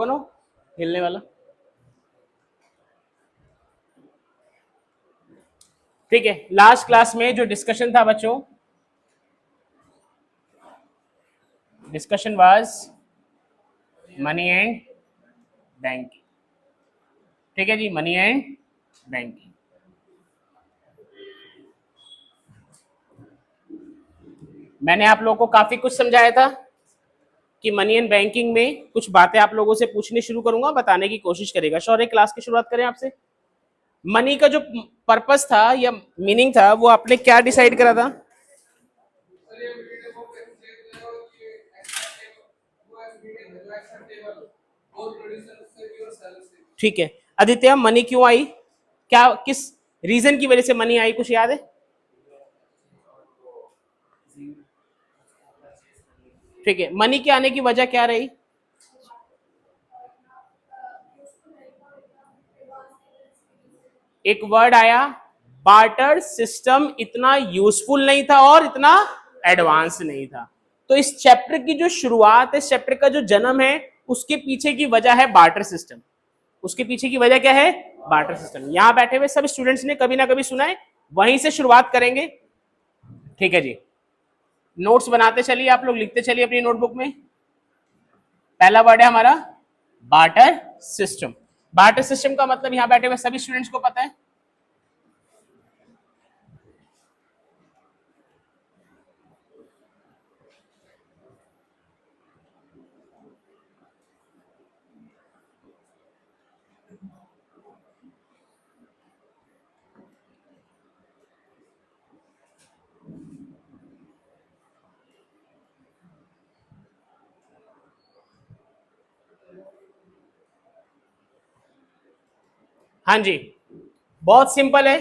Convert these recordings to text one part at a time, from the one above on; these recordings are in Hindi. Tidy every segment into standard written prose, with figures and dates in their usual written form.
कौन हो हिलने वाला? ठीक है, लास्ट क्लास में जो डिस्कशन था बच्चों, discussion was money and banking. ठीक है जी, मनी एंड बैंकिंग। मैंने आप लोगों को काफी कुछ समझाया था कि मनी एंड बैंकिंग में कुछ बातें आप लोगों से पूछनी शुरू करूंगा, बताने की कोशिश करेगा। शौर्य, क्लास की शुरुआत करें आपसे। मनी का जो पर्पस था या मीनिंग था वो आपने क्या डिसाइड करा था? ठीक है आदित्य, मनी क्यों आई? क्या किस रीजन की वजह से मनी आई, कुछ याद है? ठीक है, मनी के आने की वजह क्या रही? एक वर्ड आया, बार्टर सिस्टम इतना यूजफुल नहीं था और इतना एडवांस नहीं था। तो इस चैप्टर की जो शुरुआत है, इस चैप्टर का जो जन्म है, उसके पीछे की वजह है बार्टर सिस्टम। उसके पीछे की वजह क्या है? Barter system. यहां बैठे हुए सब स्टूडेंट्स ने कभी ना कभी सुना है, वहीं से शुरुआत करेंगे। ठीक है जी, नोट्स बनाते चलिए, आप लोग लिखते चलिए अपनी नोटबुक में। पहला वर्ड है हमारा बार्टर सिस्टम। बार्टर सिस्टम का मतलब यहां बैठे हुए सभी स्टूडेंट्स को पता है। हाँ जी, बहुत सिंपल है।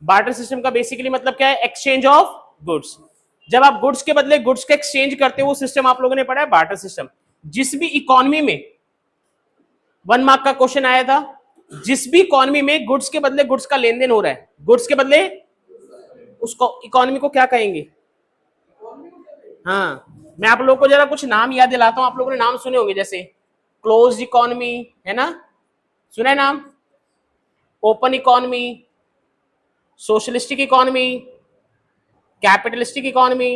बार्टर सिस्टम का बेसिकली मतलब क्या है? Exchange of goods. जब आप गुड्स के बदले गुड्स का एक्सचेंज करते हो, वो सिस्टम आप लोगों ने पढ़ा है, बार्टर सिस्टम। जिस भी इकोनॉमी में, 1 मार्क का क्वेश्चन आया था, जिस भी इकोनॉमी में गुड्स के बदले गुड्स का लेन देन हो रहा है, गुड्स के बदले, उसको इकोनॉमी को क्या कहेंगे? हाँ, मैं आप लोगों को जरा कुछ नाम याद दिलाता हूं, आप लोगों ने नाम सुने होंगे, जैसे क्लोज्ड इकोनॉमी है ना, सुना है नाम? Open economy, socialistic economy, capitalistic economy,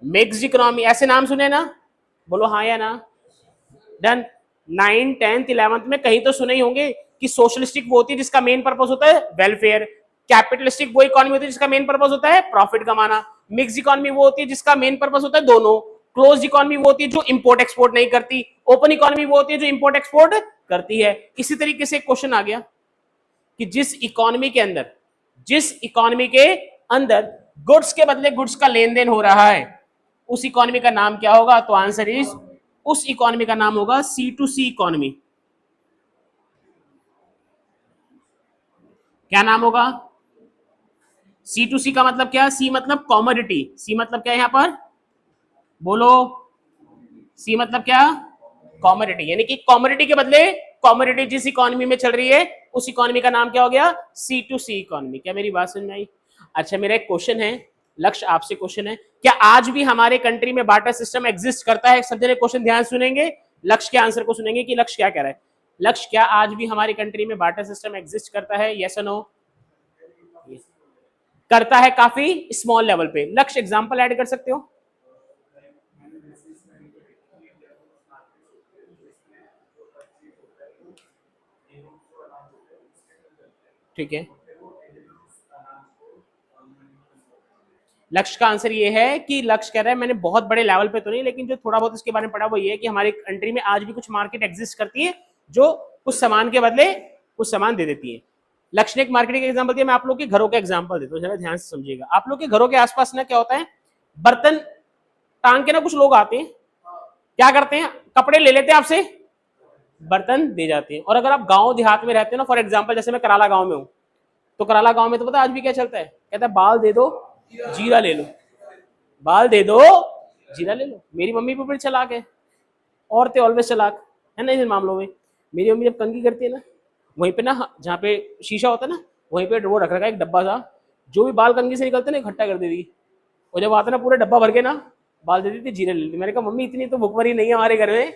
mixed economy, ऐसे नाम सुने ना? बोलो हाँ या ना। डन। 9, 10th, 11th में कहीं तो सुने ही होंगे कि सोशलिस्टिक वो होती है जिसका मेन पर्पस होता है वेलफेयर, कैपिटलिस्टिक वो इकोनॉमी होती है जिसका मेन पर्पस होता है प्रॉफिट कमाना, मिक्स इकोनॉमी वो होती है जिसका मेन पर्पस होता है दोनों, क्लोज इकोनॉमी वो होती है जो इंपोर्ट एक्सपोर्ट नहीं करती, ओपन इकोनॉमी वो होती है जो इंपोर्ट एक्सपोर्ट करती है। इसी तरीके से एक क्वेश्चन आ गया कि जिस इकोनॉमी के अंदर गुड्स के बदले गुड्स का लेन देन हो रहा है, उस इकोनॉमी का नाम क्या होगा? तो आंसर इज, उस इकोनॉमी का नाम होगा C2C इकोनॉमी। क्या नाम होगा? C2C का मतलब क्या? सी मतलब कॉमोडिटी, सी मतलब क्या है यहां पर? बोलो, सी मतलब क्या? कॉमोडिटी। यानी कि कॉमोडिटी के बदले कॉमोडिटी जिस इकोनॉमी में चल रही है, उस इकोनॉमी का नाम क्या हो गया? C2C economy. क्या मेरी बात समझ में आई? अच्छा, मेरा एक क्वेश्चन है, लक्ष्य आपसे क्वेश्चन है, क्या आज भी हमारे कंट्री में बार्टर सिस्टम एग्जिस्ट करता है? सब जने क्वेश्चन ध्यान सुनेंगे, लक्ष्य के आंसर को सुनेंगे कि लक्ष्य क्या कह रहा है। लक्ष्य, क्या आज भी हमारी कंट्री में बार्टर सिस्टम एग्जिस्ट करता है? यस और नो? करता है, काफी स्मॉल लेवल पे। लक्ष्य एग्जांपल ऐड कर सकते हो? ठीक है, लक्ष्य का आंसर ये है कि लक्ष्य कह रहा है मैंने बहुत बड़े लेवल पे तो नहीं, लेकिन जो थोड़ा बहुत इसके बारे में पढ़ा वो ये है कि हमारी कंट्री में आज भी कुछ मार्केट एग्जिस्ट करती है जो कुछ सामान के बदले कुछ सामान दे देती है। लक्ष्य ने एक मार्केटिंग एग्जाम्पल दिया, मैं आप लोग के घरों का एग्जाम्पल देता हूँ, जरा ध्यान से समझिएगा। आप लोग के घरों के आसपास ना क्या होता है, बर्तन टांग के ना कुछ लोग आते हैं, क्या करते हैं, कपड़े ले लेते हैं आपसे, बर्तन दे जाते हैं। और अगर आप गांव देहात में रहते हो ना, फॉर एग्जाम्पल जैसे मैं कराला गांव में हूँ, तो कराला गांव में तो पता आज भी क्या चलता है, कहता है बाल दे दो जीरा ले लो, बाल दे दो जीरा ले लो। मेरी मम्मी भी बड़ी चलाक है, औरतें ऑलवेज चलाक है ना इन मामलों में। मेरी मम्मी जब कंघी करती है ना, वहीं पे ना जहाँ पे शीशा होता है ना, वहीं पे वो रख रखा है एक डब्बा सा, जो भी बाल कंघी से निकलते ना इकट्ठा कर देती, और जब आता ना पूरा डब्बा भर के ना बाल देती थी, जीरे ले लेती। मैंने कहा मम्मी इतनी तो भुखमरी नहीं है हमारे घर में,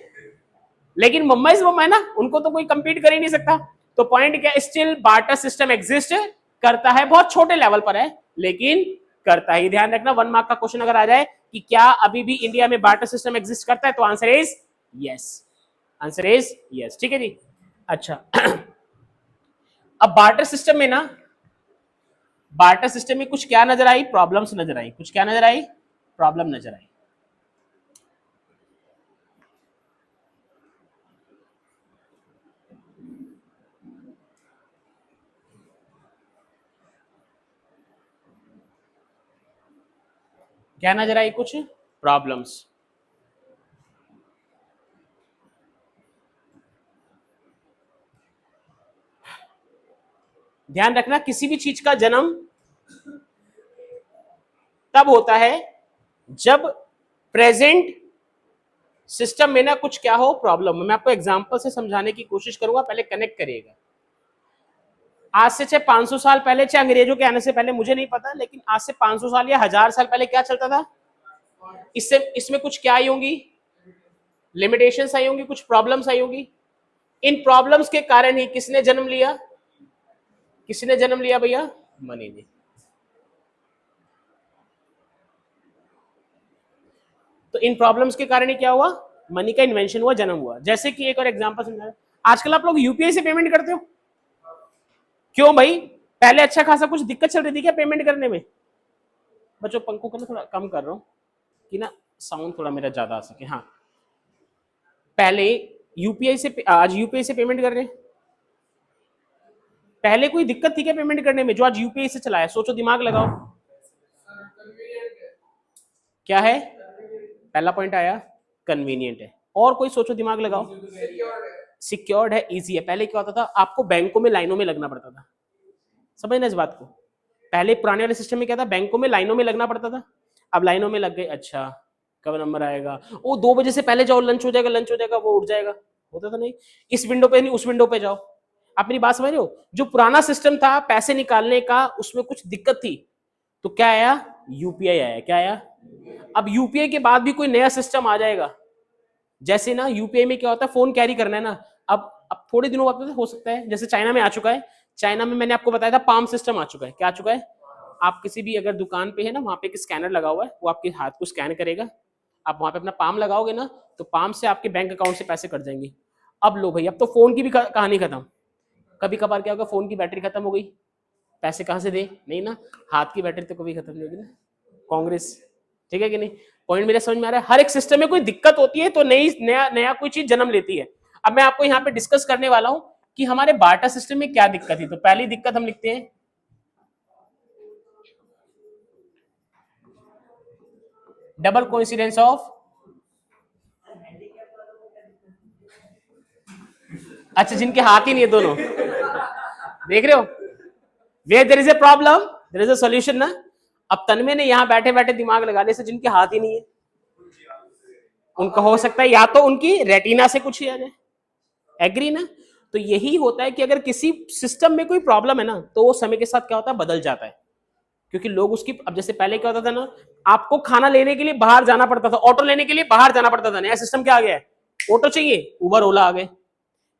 लेकिन मम्मा इस मम्मा है ना, उनको तो कोई कम्पीट कर ही नहीं सकता। तो पॉइंट क्या, स्टिल बार्टर सिस्टम एग्जिस्ट करता है, बहुत छोटे लेवल पर है लेकिन करता है। ध्यान रखना, 1 मार्क का क्वेश्चन अगर आ जाए कि क्या अभी भी इंडिया में बार्टर सिस्टम एग्जिस्ट करता है, तो answer is yes, answer is yes. ठीक है जी। अच्छा अब बार्टर सिस्टम में ना, बार्टर सिस्टम में कुछ क्या नजर आई, प्रॉब्लम्स नजर आई, कुछ क्या नजर आई, प्रॉब्लम नजर आई। क्या नजर आई, कुछ प्रॉब्लम्स। ध्यान रखना, किसी भी चीज का जन्म तब होता है जब प्रेजेंट सिस्टम में ना कुछ क्या हो, प्रॉब्लम। मैं आपको एग्जांपल से समझाने की कोशिश करूंगा, पहले कनेक्ट करिएगा। आज से चाहे 500 साल पहले, चाहे अंग्रेजों के आने से पहले, मुझे नहीं पता, लेकिन आज से 500 साल या 1000 साल पहले क्या चलता था, इससे इसमें कुछ क्या आई होंगी, लिमिटेशंस आई होंगी, कुछ प्रॉब्लम्स आई होंगी। इन प्रॉब्लम्स के कारण ही किसने जन्म लिया, किसने जन्म लिया भैया, मनी ने। तो इन प्रॉब्लम्स के कारण ही क्या हुआ, मनी का इन्वेंशन हुआ, जन्म हुआ। जैसे कि एक और एग्जांपल समझा, आजकल आप लोग यूपीआई से पेमेंट करते हो, क्यों भाई, पहले अच्छा खासा कुछ दिक्कत चल रही थी क्या पेमेंट करने में। बच्चों पंखों को ना थोड़ा कम कर रहा हूँ कि ना साउंड थोड़ा मेरा ज्यादा आ सके। हाँ, पहले यूपीआई से, आज यूपीआई से पेमेंट कर रहे हैं, पहले कोई दिक्कत थी क्या पेमेंट करने में, जो आज यूपीआई से चलाया, सोचो दिमाग लगाओ, क्या है, पहला पॉइंट आया, कन्वीनियंट है। और कोई सोचो दिमाग लगाओ, सिक्योर्ड है, इजी है। पहले क्या होता था, आपको बैंकों में लाइनों में लगना पड़ता था, समझना इस बात को। पहले पुराने वाले सिस्टम में क्या था, बैंकों में लाइनों में लगना पड़ता था, अब लाइनों में लग गए, अच्छा कब नंबर आएगा, वो 2 बजे से पहले जाओ, लंच हो जाएगा, लंच हो जाएगा, वो उठ जाएगा, होता था नहीं, इस विंडो पे नहीं उस विंडो पे जाओ। आप मेरी बात समझ रहे हो, जो पुराना सिस्टम था पैसे निकालने का, उसमें कुछ दिक्कत थी, तो क्या आया, यूपीआई आया। क्या आया, अब यूपीआई के बाद भी कोई नया सिस्टम आ जाएगा। जैसे ना यूपीआई में क्या होता है, फोन कैरी करना है ना, अब थोड़े दिनों बाद हो सकता है, जैसे चाइना में आ चुका है, चाइना में मैंने आपको बताया था पाम सिस्टम आ चुका है। क्या आ चुका है, आप किसी भी अगर दुकान पे है ना, वहां पे एक स्कैनर लगा हुआ है, वो आपके हाथ को स्कैन करेगा, आप वहां पे अपना पाम लगाओगे ना, तो पाम से आपके बैंक अकाउंट से पैसे कट जाएंगे। अब लो भाई, अब तो फोन की भी कहानी खत्म। कभी कभार क्या होगा, फोन की बैटरी खत्म हो गई, पैसे कहाँ से दे, नहीं ना, हाथ की बैटरी तो कभी खत्म नहीं होगी ना, कांग्रेस। ठीक है कि नहीं, पॉइंट मेरे समझ में आ रहा है। हर एक सिस्टम में कोई दिक्कत होती है तो नई नया नया कोई चीज जन्म लेती है। अब मैं आपको यहाँ पे डिस्कस करने वाला हूं कि हमारे बार्टर सिस्टम में क्या दिक्कत थी। तो पहली दिक्कत हम लिखते हैं, डबल कोइंसिडेंस ऑफ, अच्छा जिनके हाथ ही नहीं है दोनों, देख रहे हो, where there is a problem there is a solution ना। अब तन्मय ने यहाँ बैठे बैठे दिमाग लगाने से, जिनके हाथ ही नहीं है, उनका हो सकता है या तो उनकी रेटिना से कुछ ही आ जाए, एग्री ना। तो यही होता है कि अगर किसी सिस्टम में कोई प्रॉब्लम है ना, तो वो समय के साथ क्या होता है, बदल जाता है। क्योंकि लोग उसकी, अब जैसे पहले क्या होता था ना, आपको खाना लेने के लिए बाहर जाना पड़ता था, ऑटो लेने के लिए बाहर जाना पड़ता था, नया सिस्टम क्या आ गया है, ऑटो चाहिए उबर ओला आ गए,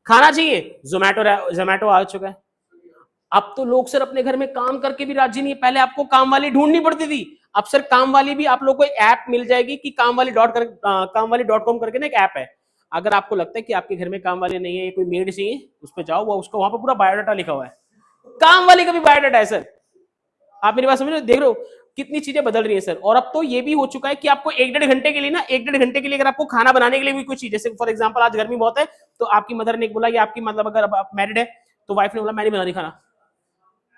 खाना चाहिए जोमेटो जोमेटो आ चुका है। अब तो लोग सर अपने घर में काम करके भी राजी नहीं है, पहले आपको काम वाली ढूंढनी पड़ती थी, अब सर काम वाली भी आप लोग को ऐप मिल जाएगी कि काम वाली.com करके ना एक ऐप है। अगर आपको लगता है कि आपके घर में काम वाली नहीं है, कोई मेड चाहिए, उस पर जाओ, वो उसको वहां पर पूरा बायोडाटा लिखा हुआ है, काम वाली का भी बायोडाटा है सर। आप मेरी बात समझ रहे हो, देख रहे हो कितनी चीजें बदल रही है सर। और अब तो ये भी हो चुका है कि आपको 1-1.5 घंटे के लिए ना, 1-1.5 घंटे के लिए अगर आपको खाना बनाने के लिए भी कोई चीज, जैसे फॉर एग्जांपल आज गर्मी बहुत है, तो आपकी मदर ने बोला, या आपकी मतलब अगर आप मैरिड है तो वाइफ ने बोला मैं नहीं बना रही खाना,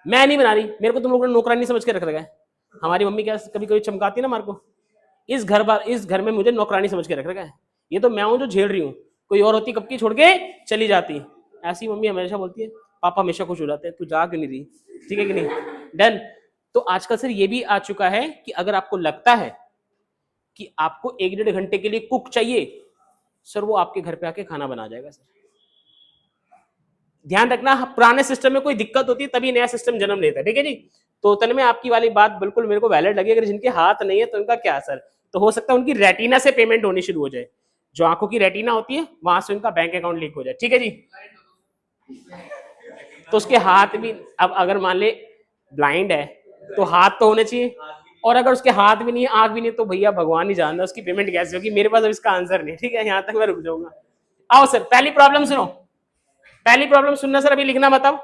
मैं नहीं बना रही, मेरे को तुम लोगों ने नौकरानी समझ के रख रखा है। हमारी मम्मी क्या कभी कभी चमकाती है ना हमारे को, इस घर में मुझे नौकरानी समझ के रख रखा है, ये तो मैं हूं जो झेल रही हूँ, कोई और होती कब की छोड़ के चली जाती। ऐसी मम्मी हमेशा बोलती है, पापा हमेशा खुश हो जाते हैं, तू जा क्यों नहीं रही, ठीक है कि नहीं, डन। तो आजकल सर ये भी आ चुका है कि अगर आपको लगता है कि आपको 1-1.5 घंटे के लिए कुक चाहिए, सर वो आपके घर पे आके खाना बना जाएगा सर। ध्यान रखना, पुराने सिस्टम में कोई दिक्कत होती है तभी नया सिस्टम जन्म लेता है, ठीक है जी। तो तन में आपकी वाली बात बिल्कुल मेरे को वैलिड लगी। अगर जिनके हाथ नहीं है तो उनका क्या असर, तो हो सकता है उनकी रेटिना से पेमेंट होनी शुरू हो जाए, जो आंखों की रेटिना होती है वहां से उनका बैंक अकाउंट लीक हो जाए, ठीक है जी। तो उसके हाथ भी, अब अगर मान ले ब्लाइंड है तो हाथ तो होने चाहिए, और अगर उसके हाथ भी नहीं है आंख भी नहीं तो भैया भगवान ही जानता उसकी पेमेंट कैसे होगी। मेरे पास अब इसका आंसर नहीं, ठीक है, यहाँ तक मैं रुक जाऊंगा। आओ सर पहली प्रॉब्लम सुनो, पहली प्रॉब्लम सुनना सर, अभी लिखना बताओ।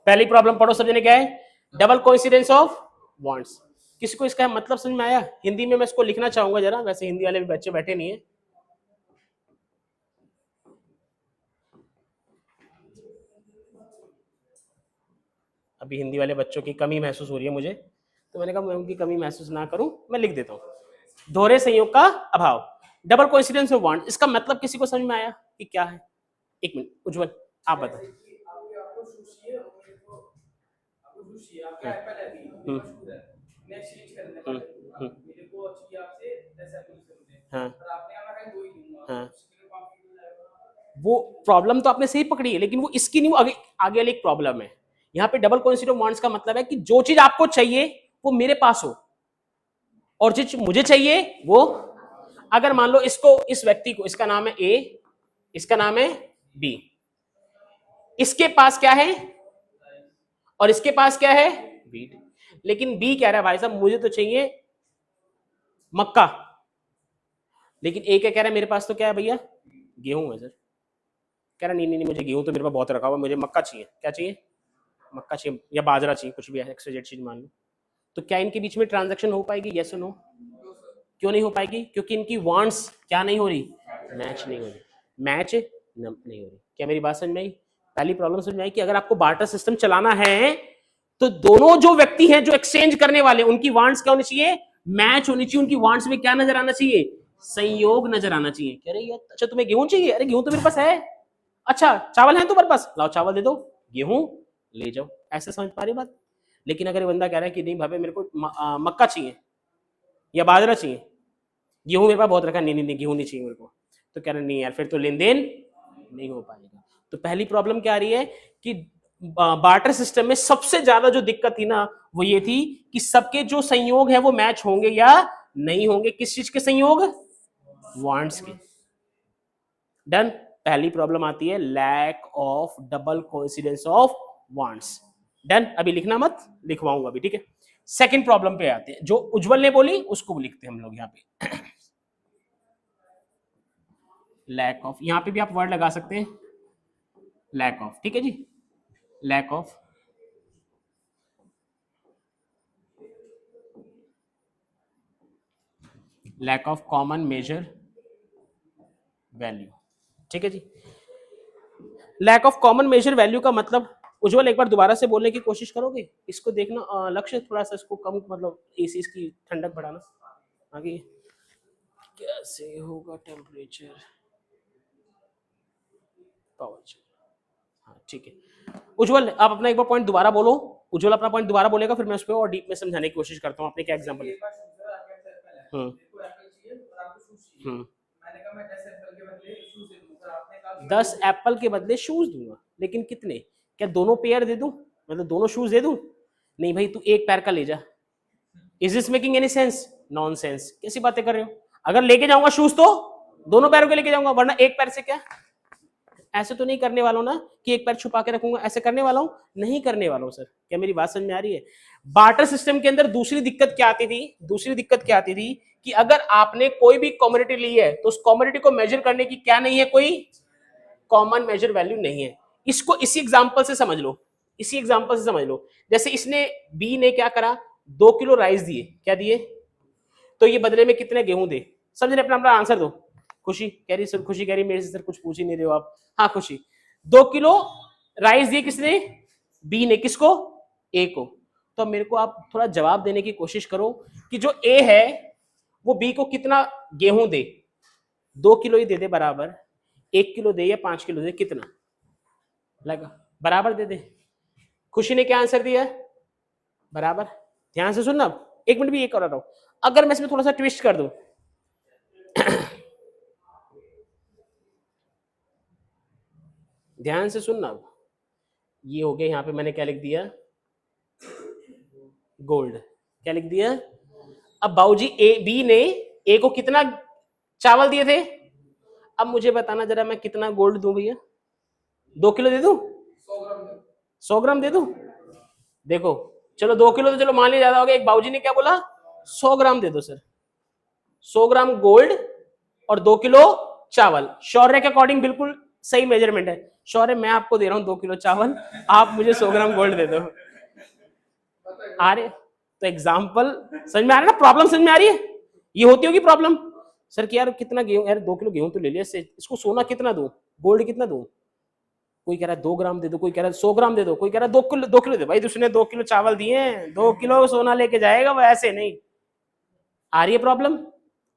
पहली प्रॉब्लम पढ़ो, सब जने क्या है, डबल कोइंसिडेंस ऑफ बॉन्ड्स। किसी को इसका मतलब समझ में आया? हिंदी में मैं इसको लिखना चाहूंगा जरा, वैसे हिंदी वाले भी बच्चे बैठे नहीं है। अभी हिंदी वाले बच्चों की कमी महसूस हो रही है मुझे, तो मैंने कहा मैं उनकी कमी महसूस ना करूं, मैं लिख देता हूं दोहरे संयोग का अभाव, डबल कोइंसिडेंस ऑफ बॉन्ड। इसका मतलब किसी को समझ में आया कि क्या है? एक मिनट उज्जवल आप बताओ। हाँ हाँ, वो प्रॉब्लम तो आपने सही पकड़ी है, लेकिन वो इसकी नहीं, वो आगे आगे वाली एक प्रॉब्लम है। यहाँ पे डबल कोइंसिडेंट बॉन्ड्स का मतलब है कि जो चीज आपको चाहिए वो मेरे पास हो, और जो चीज मुझे चाहिए वो, अगर मान लो इसको, इस व्यक्ति को, इसका नाम है ए, इसका नाम है बी, इसके पास क्या है और इसके पास क्या है बी, लेकिन बी कह रहा है भाई साहब मुझे तो चाहिए मक्का, लेकिन ए क्या कह रहा है मेरे पास तो क्या है भैया, गेहूं है सर। कह रहा नहीं नहीं नहीं, मुझे गेहूं तो मेरे पास बहुत रखा हुआ, मुझे मक्का चाहिए। क्या चाहिए? मक्का चाहिए या बाजरा चाहिए, कुछ भी है, एक्सजेड चीज मान लो। तो क्या इनके बीच में ट्रांजैक्शन हो पाएगी? यस और नो? क्यों नहीं हो पाएगी? क्योंकि इनकी वांट्स क्या नहीं हो रही, मैच नहीं हो रही, मैच नहीं हो रही। क्या मेरी बात समझ में आई? पहली प्रॉब्लम समझ में आई कि अगर आपको बार्टर सिस्टम चलाना है तो दोनों जो व्यक्ति हैं जो एक्सचेंज करने वाले, उनकी वांट्स क्या होनी चाहिए, मैच होनी चाहिए। उनकी वांट्स में क्या नजर आना चाहिए, संयोग नजर आना चाहिए। कह रही है अच्छा तुम्हें गेहूं चाहिए, अरे गेहूं तो मेरे पास है। अच्छा चावल है तुम्हारे पास, लाओ चावल दे दो, गेहूं ले जाओ। ऐसे समझ पा रही बात? लेकिन अगर ये बंदा कह रहा है कि नहीं भाई मेरे को मक्का चाहिए या बाजरा चाहिए, गेहूं मेरे पास बहुत रखा, नहीं नहीं नहीं गेहूं नहीं चाहिए मेरे को, तो कह रहे नहीं यार फिर तो लेन देन नहीं हो पाएगा। तो पहली प्रॉब्लम क्या आ रही है कि बार्टर सिस्टम में सबसे ज्यादा जो दिक्कत थी ना वो ये थी कि सबके जो संयोग है वो मैच होंगे या नहीं होंगे। किस चीज के संयोग? वांट्स के। डन। पहली प्रॉब्लम आती है lack of double coincidence of wants. Done. अभी लिखना मत, लिखवाऊंगा अभी, ठीक है। सेकंड प्रॉब्लम पे आते हैं, जो उज्जवल ने बोली उसको लिखते हैं हम लोग यहाँ पे। लैक ऑफ, यहाँ पे भी आप वर्ड लगा सकते हैं लैक ऑफ, ठीक है जी। Lack of common measure value, ठीक है जी। Lack of common measure value का मतलब, उज्जवल एक बार दोबारा से बोलने की कोशिश करोगे? इसको देखना, लक्ष्य थोड़ा सा इसको कम, मतलब एसी की ठंडक बढ़ाना। आगे कैसे होगा टेम्परेचर पावर, हाँ ठीक है। उज्जवल आप अपना एक बार पॉइंट दोबारा बोलो। उज्जवल अपना पॉइंट दोबारा बोलेगा, फिर मैं उस पर और डीप में समझाने की कोशिश करता हूँ। आपने क्या एग्जांपल? हम्म हम्म 10 एप्पल के बदले शूज दूंगा, लेकिन कितने? क्या दोनों पेयर दे दूं, मतलब दोनों शूज दे दूं? नहीं भाई तू एक पैर का ले जा। Is this making any sense? Non sense. कैसी बातें कर रहे हो? अगर लेके जाऊंगा शूज तो दोनों पैरों के लेके जाऊंगा, वरना एक पैर से क्या? ऐसे तो नहीं करने वाला हूं ना कि एक पैर छुपा के रखूंगा, ऐसे करने वाला हूं? नहीं करने वाला हूं सर। क्या मेरी बात समझ में आ रही है? बार्टर सिस्टम के अंदर दूसरी दिक्कत क्या आती थी, दूसरी दिक्कत क्या आती थी कि अगर आपने कोई भी कमोडिटी ली है तो उस कमोडिटी को मेजर करने की क्या नहीं है, कोई कॉमन मेजर वैल्यू नहीं है। इसको इसी एग्जांपल से समझ लो, इसी एग्जांपल से समझ लो। जैसे इसने, बी ने क्या करा, 2 किलो राइस दिए, क्या दिए, तो ये बदले में कितने गेहूं दे? समझ अपना अपना आंसर दो। खुशी कह रही, सर खुशी कह रही मेरे से सर कुछ पूछ ही नहीं रहे हो आप। हाँ खुशी, 2 किलो राइस दिए किसने, बी ने, किसको, ए को। तो अब मेरे को आप थोड़ा जवाब देने की कोशिश करो कि जो ए है वो बी को कितना गेहूं दे। 2 किलो ही दे दे बराबर, 1 किलो दे या 5 किलो दे, कितना लगा, बराबर दे दे। खुशी ने क्या आंसर दिया, बराबर। ध्यान से सुनना, एक मिनट भी ये कर रहा हूं। अगर मैं इसमें थोड़ा सा ट्विस्ट कर दूं, ध्यान से सुनना। अब ये हो गया, यहाँ पे मैंने क्या लिख दिया, गोल्ड। क्या लिख दिया? अब बाबूजी ए बी ने ए को कितना चावल दिए थे? अब मुझे बताना जरा, मैं कितना गोल्ड दूं भैया? 2 किलो दे दूं? 100 ग्राम दे दूं? देखो, चलो 2 किलो तो चलो मान लिया ज्यादा हो गया। एक बाबूजी ने क्या बोला, 100 ग्राम दे दो सर। 100 ग्राम गोल्ड और 2 किलो चावल। शौर्य के अकॉर्डिंग बिल्कुल सही मेजरमेंट है। शौर्य, मैं आपको दे रहा हूं 2 किलो चावल, आप मुझे 100 ग्राम गोल्ड दे दो। आ रहे? तो एग्जाम्पल समझ में आ रहा है ना? प्रॉब्लम समझ में आ रही है? ये होती होगी प्रॉब्लम सर कि यार कितना गेहूं, यार 2 किलो गेहूं तो ले लिया, इसको सोना कितना दूं, गोल्ड कितना दूं? कोई कह रहा है 2 ग्राम दे दो, कोई कह रहा है 100 ग्राम दे दो, कोई कह रहा है 2 किलो दे। भाई उसने 2 किलो चावल दिए हैं, 2 किलो सोना लेके जाएगा वो, ऐसे नहीं। आ रही है प्रॉब्लम?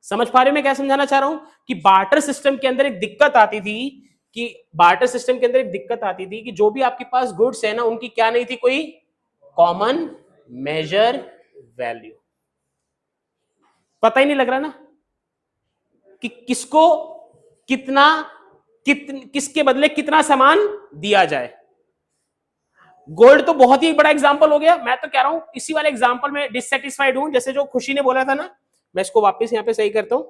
समझ पा रहे हो मैं क्या समझाना चाह रहा हूं? कि बार्टर सिस्टम के अंदर एक दिक्कत आती थी, कि बार्टर सिस्टम के अंदर एक दिक्कत आती थी कि जो भी आपके पास गुड्स है ना, उनकी क्या नहीं थी, कोई कॉमन मेजर वैल्यू। पता ही नहीं लग रहा ना कि किसको कितना किसके बदले कितना सामान दिया जाए। गोल्ड तो बहुत ही बड़ा एग्जांपल हो गया। मैं तो कह रहा हूं इसी वाले एग्जांपल में डिससेटिस्फाइड हूं, जैसे जो खुशी ने बोला था ना। मैं इसको वापस यहां पे सही करता हूं।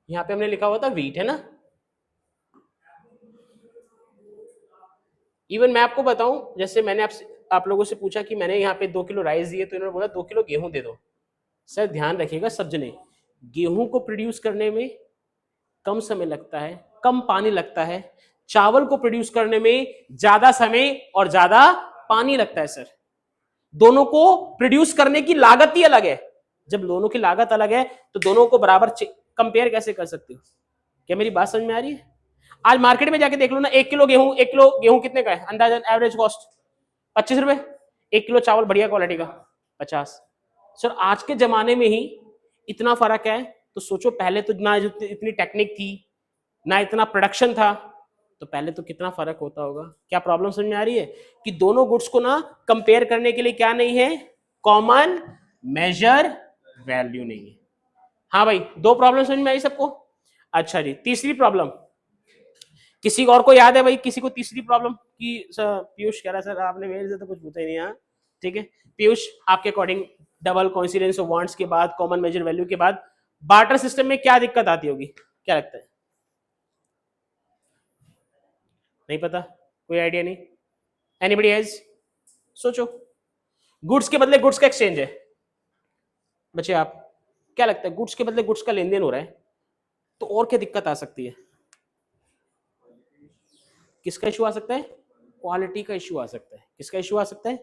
यहां पे हमने लिखा हुआ था वीट, है ना? इवन मैं आपको बताऊं, जैसे मैंने आप लोगों से पूछा कि मैंने यहाँ पे 2 किलो राइस दिए, तो इन्होंने बोला 2 किलो गेहूं दे दो। सर ध्यान रखिएगा सब जने, गेहूं को प्रोड्यूस करने में कम समय लगता है, कम पानी लगता है। चावल को प्रोड्यूस करने में ज्यादा समय और ज्यादा पानी लगता है सर। दोनों को प्रोड्यूस करने की लागत ही अलग है। जब दोनों की लागत अलग है तो दोनों को बराबर कंपेयर कैसे कर सकते हो? क्या मेरी बात समझ में आ रही है? आज मार्केट में जाके देख लो ना, 1 किलो गेहूं कितने का है अंदाजन? एवरेज कॉस्ट 25 रुपए। 1 किलो चावल बढ़िया क्वालिटी का 50। सर आज के जमाने में ही इतना फर्क है, तो सोचो पहले तो ना इतनी टेक्निक थी, ना इतना प्रोडक्शन था, तो पहले तो कितना फर्क होता होगा। क्या प्रॉब्लम समझ में आ रही है? कि दोनों गुड्स को ना कंपेयर करने के लिए क्या नहीं है, कॉमन मेजर वैल्यू नहीं है। हाँ भाई, 2 प्रॉब्लम समझ में आई सबको? अच्छा जी, तीसरी प्रॉब्लम किसी और को याद है भाई? किसी को तीसरी प्रॉब्लम की? सर पीयूष कह रहा है सर आपने मेरे से तो कुछ पूछा ही नहीं। यहाँ ठीक है पीयूष, आपके according double coincidence of wants के बाद, कॉमन मेजर वैल्यू के बाद बार्टर सिस्टम में क्या दिक्कत आती होगी? क्या लगता है? नहीं पता? कोई आइडिया नहीं? Anybody has? सोचो। गुड्स के बदले गुड्स का एक्सचेंज है बच्चे, आप क्या लगता है? गुड्स के बदले गुड्स का लेन देन हो रहा है, तो और क्या दिक्कत आ सकती है? किसका इशू आ सकता है? क्वालिटी का इशू आ सकता है। किसका इशू आ सकता है?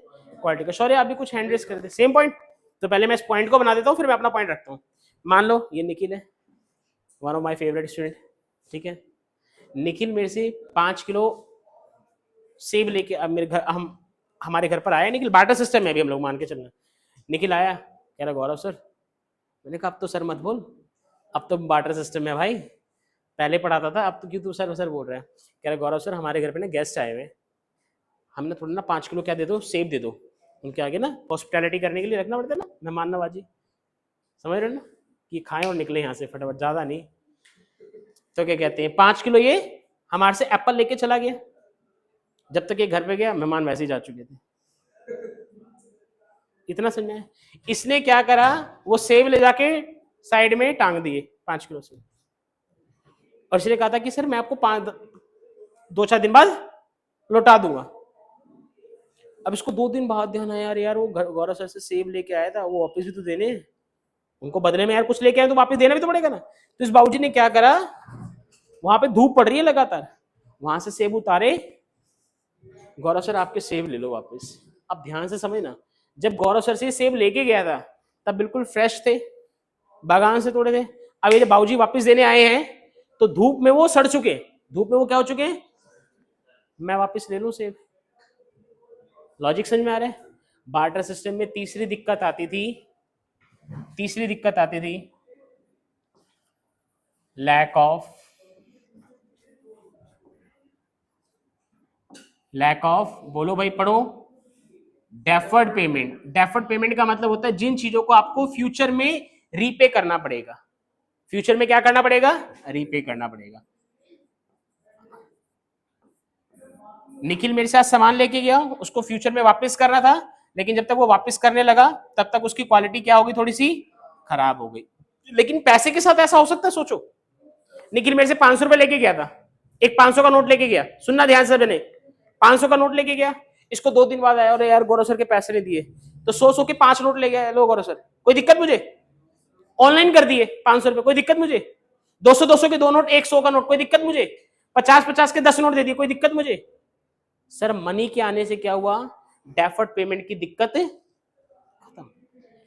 क्वालिटी का। सॉरी आप भी कुछ हैंड रेस कर दे, सेम पॉइंट। तो पहले मैं इस पॉइंट को बना देता हूँ, फिर मैं अपना पॉइंट रखता हूँ। मान लो ये निखिल है, one of my favourite student, ठीक है। निखिल मेरे से 5 किलो सेब लेके अब मेरे घर, हमारे घर पर आया। निखिल बार्टर सिस्टम में भी हम लोग मान के चलना। निखिल आया, कह रहा गौरव सर। मैंने कहा अब तो सर मत बोल, अब तो बार्टर सिस्टम में भाई, पहले पढ़ाता था, अब तो क्यों तू सर सर बोल रहा है? कह रहा गौरव सर हमारे घर पे ना गेस्ट आए हुए, हमने थोड़ा ना 5 किलो क्या दे दो, सेब दे दो। उनके आगे ना हॉस्पिटैलिटी करने के लिए रखना पड़ता है ना, मेहमान नवाजी, समझ रहे हो ना? कि खाएं और निकले यहाँ से फटाफट, ज्यादा नहीं। तो क्या कहते हैं, 5 किलो ये हमारे से एप्पल लेके चला गया। जब तक ये घर पे गया मेहमान वैसे ही जा चुके थे। इतना समझ में? इसने क्या करा, वो सेब ले जाके साइड में टांग दिए 5 किलो से, और इसने कहा था कि सर मैं आपको 2-4 दिन बाद लौटा दूंगा। अब इसको 2 दिन बाद ध्यान आया, यार वो गौरव सर से सेब लेके आया था, वो वापस भी तो देने हैं उनको, बदले में यार कुछ लेके आए तो वापस देना भी तो पड़ेगा ना। तो इस बाबूजी ने क्या करा, वहां पे धूप पड़ रही है लगातार, वहां से सेब उतारे, गौरव सर आपके सेब ले लो वापस। अब ध्यान से समझना, जब गौरव सर से सेब लेके गया था तब बिल्कुल फ्रेश थे, बागान से तोड़े थे। अब ये जब बाबूजी वापस देने आए हैं तो धूप में वो सड़ चुके, धूप में वो क्या हो चुके हैं, मैं वापस ले लूं सेब। लॉजिक समझ में आ रहा है? बार्टर सिस्टम में तीसरी दिक्कत आती थी, लैक ऑफ बोलो भाई पढ़ो, डेफर्ड पेमेंट। डेफर्ड पेमेंट का मतलब होता है जिन चीजों को आपको फ्यूचर में रीपे करना पड़ेगा। फ्यूचर में क्या करना पड़ेगा? रीपे करना पड़ेगा। निखिल मेरे साथ सामान लेके गया, उसको फ्यूचर में वापस करना था, लेकिन जब तक वो वापस करने लगा तब तक उसकी क्वालिटी क्या होगी, थोड़ी सी खराब हो गई। लेकिन पैसे के साथ ऐसा हो सकता है? सोचो, निखिल मेरे से 500 रुपए लेके गया था, एक 500 का नोट लेके गया, सुनना ध्यान से, मैंने 500 का नोट लेके गया, इसको 2 दिन बाद आया, अरे यार गौरव सर के पैसे नहीं दिए, तो 100 के 5 नोट ले गया, लो गौरव सर कोई दिक्कत मुझे, ऑनलाइन कर दिए 500 रुपए, कोई दिक्कत मुझे, 200 के 2 नोट, 100 का नोट, कोई दिक्कत मुझे, 50 के 10 नोट दे दिए, कोई दिक्कत मुझे। सर मनी के आने से क्या हुआ, डेफर्ड पेमेंट की दिक्कत खत्म।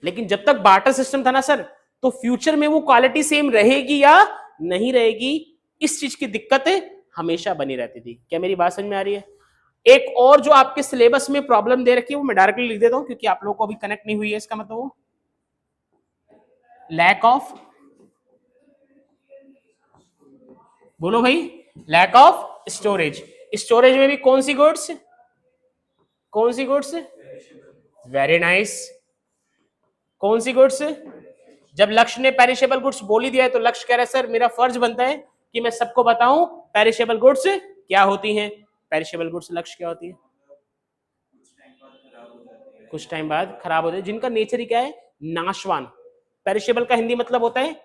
लेकिन जब तक बार्टर सिस्टम था ना सर, तो फ्यूचर में वो क्वालिटी सेम रहेगी या नहीं रहेगी, इस चीज की दिक्कत हमेशा बनी रहती थी। क्या मेरी बात समझ में आ रही है? एक और जो आपके सिलेबस में प्रॉब्लम दे रखी है वो मैं डायरेक्टली लिख देता हूं, क्योंकि आप लोगों को अभी कनेक्ट नहीं हुई है, इसका मतलब वो लैक ऑफ, बोलो भाई, लैक ऑफ स्टोरेज। स्टोरेज में भी कौन सी गुड्स, कौन सी गुड्स, वेरी नाइस, कौन सी गुड्स? जब लक्ष्य ने पेरिशेबल गुड्स बोल ही दिया है तो लक्ष्य कह रहा है सर मेरा फर्ज बनता है कि मैं सबको बताऊं पेरिशेबल गुड्स क्या होती हैं। पेरिशेबल गुड्स लक्ष्य क्या होती है? कुछ टाइम बाद खराब हो जाए, जिनका नेचर ही क्या है, नाशवान। पेरिशेबल का हिंदी मतलब होता है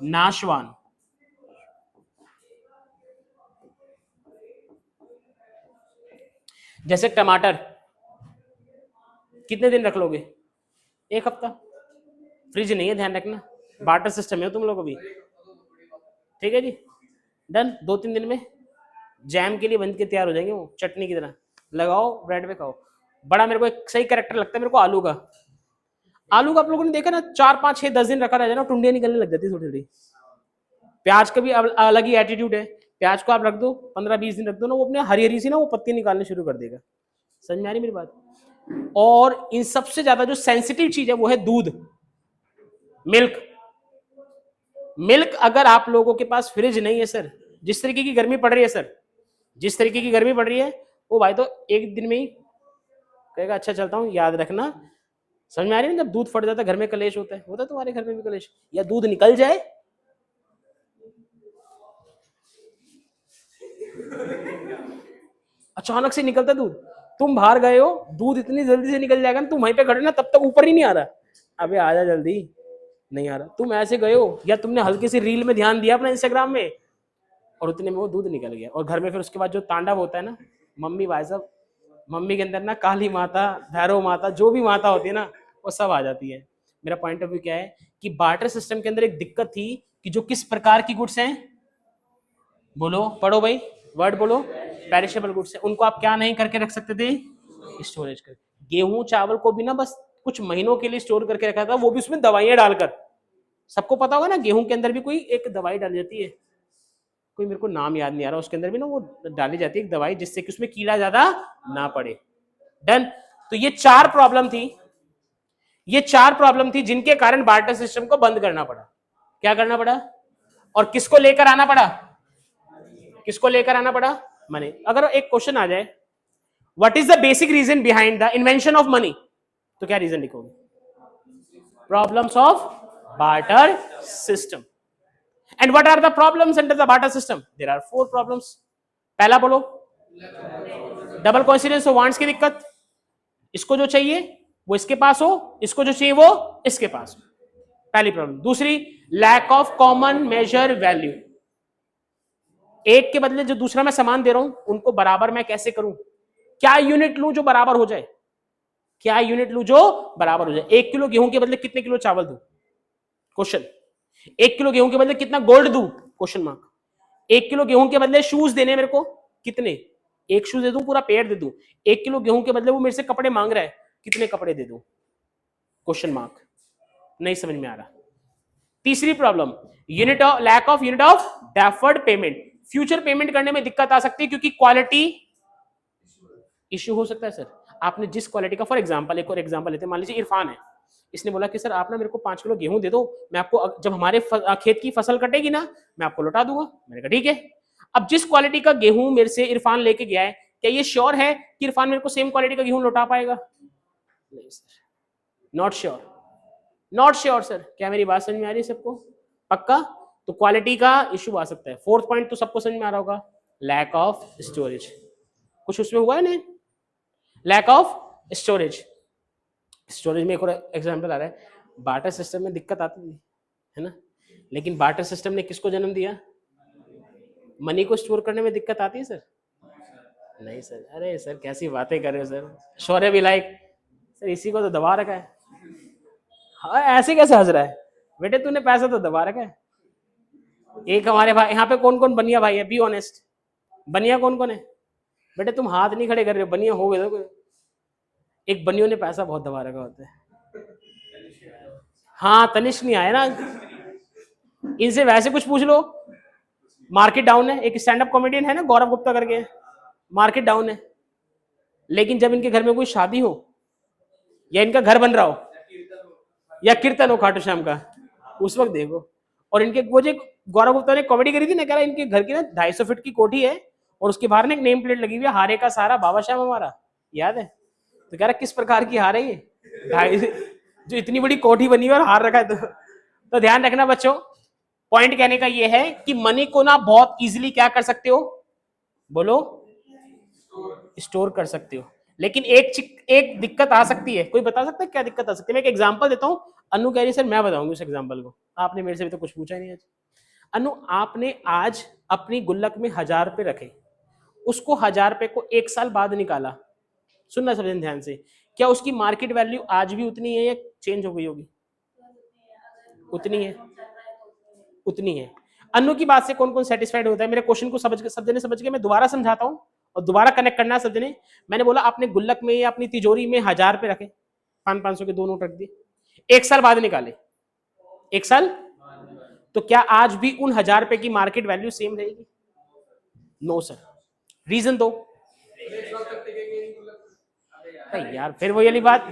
नाशवान। जैसे टमाटर कितने दिन रख लोगे? 1 हफ्ता। फ्रिज नहीं है, ध्यान रखना, बार्टर सिस्टम है तुम लोग अभी, ठीक है जी, डन। 2-3 दिन में जैम के लिए बन के तैयार हो जाएंगे, वो चटनी की तरह, लगाओ ब्रेड पे खाओ। बड़ा मेरे को एक सही कैरेक्टर लगता है मेरे को आलू का। आलू का आप लोगों ने देखा ना, 4-5-6-10 दिन रखा रह जाए ना, टुंडियां निकलने लग जाती है थोड़ी थोड़ी। प्याज का भी अलग ही एटीट्यूड है, प्याज को आप रख दो 15-20 दिन रख दो ना, वो अपने हरी हरी सी ना वो पत्ती निकालने शुरू कर देगा। समझ में आ रही मेरी बात? और इन सबसे ज्यादा जो सेंसिटिव चीज है वो है दूध, मिल्क। मिल्क अगर आप लोगों के पास फ्रिज नहीं है सर, जिस तरीके की गर्मी पड़ रही है सर, जिस तरीके की गर्मी पड़ रही है, वो भाई तो एक दिन में ही कहेगा अच्छा चलता हूँ, याद रखना। समझ में आ रही है? जब दूध फट जाता है घर में कलेश होता है, होता है तुम्हारे घर में भी कलेश, या दूध निकल जाए, अचानक से निकलता दूध, तुम बाहर गए हो, दूध इतनी जल्दी से निकल जाएगा ना, तुम वहीं पे खड़े ना, तब तक ऊपर ही नहीं आ रहा, अबे आजा जल्दी, नहीं आ रहा। तुम ऐसे गए हो या तुमने हल्की सी रील में ध्यान दिया अपना इंस्टाग्राम में, और उतने में वो दूध निकल गया, और घर में फिर उसके बाद जो तांडव होता है ना, मम्मी भाई साहब, मम्मी के अंदर ना काली माता, भैरव माता, जो भी माता होती है ना, वो सब आ जाती है। मेरा पॉइंट ऑफ व्यू क्या है कि बार्टर सिस्टम के अंदर एक दिक्कत थी कि जो किस प्रकार की गुड्स हैं, बोलो पढ़ो भाई, वर्ड बोलो, पेरिशेबल गुड्स है, उनको आप क्या नहीं करके रख सकते थे, स्टोरेज कर। गेहूं चावल को भी ना बस कुछ महीनों के लिए स्टोर करके रखा था, वो भी उसमें दवाइयां डालकर। सबको पता होगा ना, गेहूं के अंदर भी कोई एक दवाई डाली जाती है, कोई मेरे को नाम याद नहीं आ रहा, उसके अंदर भी ना वो डाली जाती है एक दवाई, जिससे कि उसमें कीड़ा ज्यादा ना पड़े। डन। तो ये 4 प्रॉब्लम थी, ये 4 प्रॉब्लम थी जिनके कारण बार्टर सिस्टम को बंद करना पड़ा। क्या करना पड़ा? और किसको लेकर आना पड़ा? किसको लेकर आना पड़ा? मनी। अगर एक क्वेश्चन आ जाए, what is the basic reason behind the invention of money, तो क्या रीजन लिखोगे? Problems of barter system. And what are the problems under the barter system? There are 4 problems. पहला बोलो, डबल कोइंसिडेंस ऑफ वांट्स की दिक्कत, इसको जो चाहिए वो इसके पास हो, इसको जो चाहिए वो इसके पास हो, पहली प्रॉब्लम। दूसरी, lack of common measure value, एक के बदले जो दूसरा मैं सामान दे रहा हूं उनको बराबर मैं कैसे करूं, क्या यूनिट लूं जो बराबर हो जाए, क्या यूनिट लूं जो बराबर हो जाए। 1 किलो गेहूं के बदले कितने किलो चावल दूं, क्वेश्चन। 1 किलो गेहूं के बदले कितना गोल्ड दूं, क्वेश्चन मार्क। 1 किलो गेहूं के बदले शूज देने मेरे को कितने, 1 शूज दे दूं, पूरा पेयर दे दूं। 1 किलो गेहूं के बदले वो मेरे से कपड़े मांग रहा है, कितने कपड़े दे दूं, क्वेश्चन मार्क। नहीं समझ में आ रहा। तीसरी problem, unit of lack of unit of deferred payment, future payment करने में दिक्कत आ सकती है क्योंकि क्वालिटी इश्यू हो सकता है सर। आपने जिस क्वालिटी का, फॉर एग्जांपल एक और एग्जांपल लेते हैं, मान लीजिए इरफान है, इसने बोला कि सर आप ना मेरे को 5 किलो गेहूं दे दो, मैं आपको जब हमारे खेत की फसल कटेगी ना मैं आपको लौटा दूंगा। मैंने कहा ठीक है। अब जिस क्वालिटी का गेहूं मेरे से इरफान लेके गया है, क्या ये श्योर है कि इरफान मेरे को सेम क्वालिटी का गेहूं लौटा पाएगा? नहीं sir, not sure, not sure sir. क्या मेरी बात समझ में आ रही है सबको? पक्का? तो क्वालिटी का इश्यू आ सकता है। 4th पॉइंट तो सबको समझ में आ रहा होगा, लैक ऑफ स्टोरेज। कुछ उसमें हुआ है नहीं? Lack of storage. स्टोरेज में एक और एग्जांपल आ रहा है, बार्टर सिस्टम में दिक्कत आती थी, है ना, लेकिन बार्टर सिस्टम ने किसको जन्म दिया? मनी को स्टोर करने में दिक्कत आती है सर? नहीं सर। अरे सर कैसी बातें कर रहे हो सर, शौर्य भी लाइक सर इसी को तो दबा रखा है। हाँ ऐसे कैसे हंस रहा है बेटे, तूने पैसा तो दबा रखा है। एक हमारे भाई यहाँ पे कौन कौन बनिया भाई है, बी ऑनेस्ट, बनिया कौन कौन है बेटे? तुम हाथ नहीं खड़े कर रहे हो, बनिया हो गए तो। एक बनियों ने पैसा बहुत दबा रखा होता है। हाँ तनिष्क नहीं आया ना, इनसे वैसे कुछ पूछ लो। मार्केट डाउन है, एक स्टैंड अप कॉमेडियन है ना गौरव गुप्ता करके, मार्केट डाउन है, लेकिन जब इनके घर में कोई शादी हो या इनका घर बन रहा हो या कीर्तन हो खाटू श्याम का, उस वक्त देखो। और इनके वो जो गौरव गुप्ता ने कॉमेडी करी थी ना, कह रहा इनके घर की ना 250 फीट की कोठी है और उसके बाहर ना एक नेम प्लेट लगी हुई है, हारे का सारा बाबा श्याम हमारा, याद है? तो कह रहा किस प्रकार की हार है ये, जो इतनी बड़ी कोठी बनी है और हार रखा है। तो ध्यान रखना बच्चों, पॉइंट कहने का ये है कि मनी को ना बहुत इजीली क्या कर सकते हो, बोलो, स्टोर कर सकते हो। लेकिन एक दिक्कत आ सकती है, कोई बता सकता है क्या दिक्कत आ सकती है? मैं एक एग्जांपल देता हूं। अनु कह रही सर मैं बताऊंगी उस एग्जांपल को, आपने मेरे से भी तो कुछ पूछा नहीं आज। अनु आपने आज अपनी गुल्लक में 1000 रुपए रखे, उसको 1000 रुपए को 1 साल बाद निकाला, सुनना समझना ध्यान से, क्या उसकी मार्केट वैल्यू आज भी उतनी है या चेंज हो गई होगी? उतनी है, उतनी है। अनु की बात से कौन कौन सेटिस्फाइड होता है? मेरे क्वेश्चन को सब जने समझ गए? मैं दोबारा समझाता हूँ और दोबारा कनेक्ट करना है सब जने। मैंने बोला अपने गुल्लक में या अपनी तिजोरी में 1000 रुपए रखे, 500 के 2 नोट रख दिए, 1 साल बाद निकाले, 1 साल, तो क्या आज भी उन 1000 रुपए की मार्केट वैल्यू सेम रहेगी? No sir. रीजन दो यार, फिर वही वाली बात,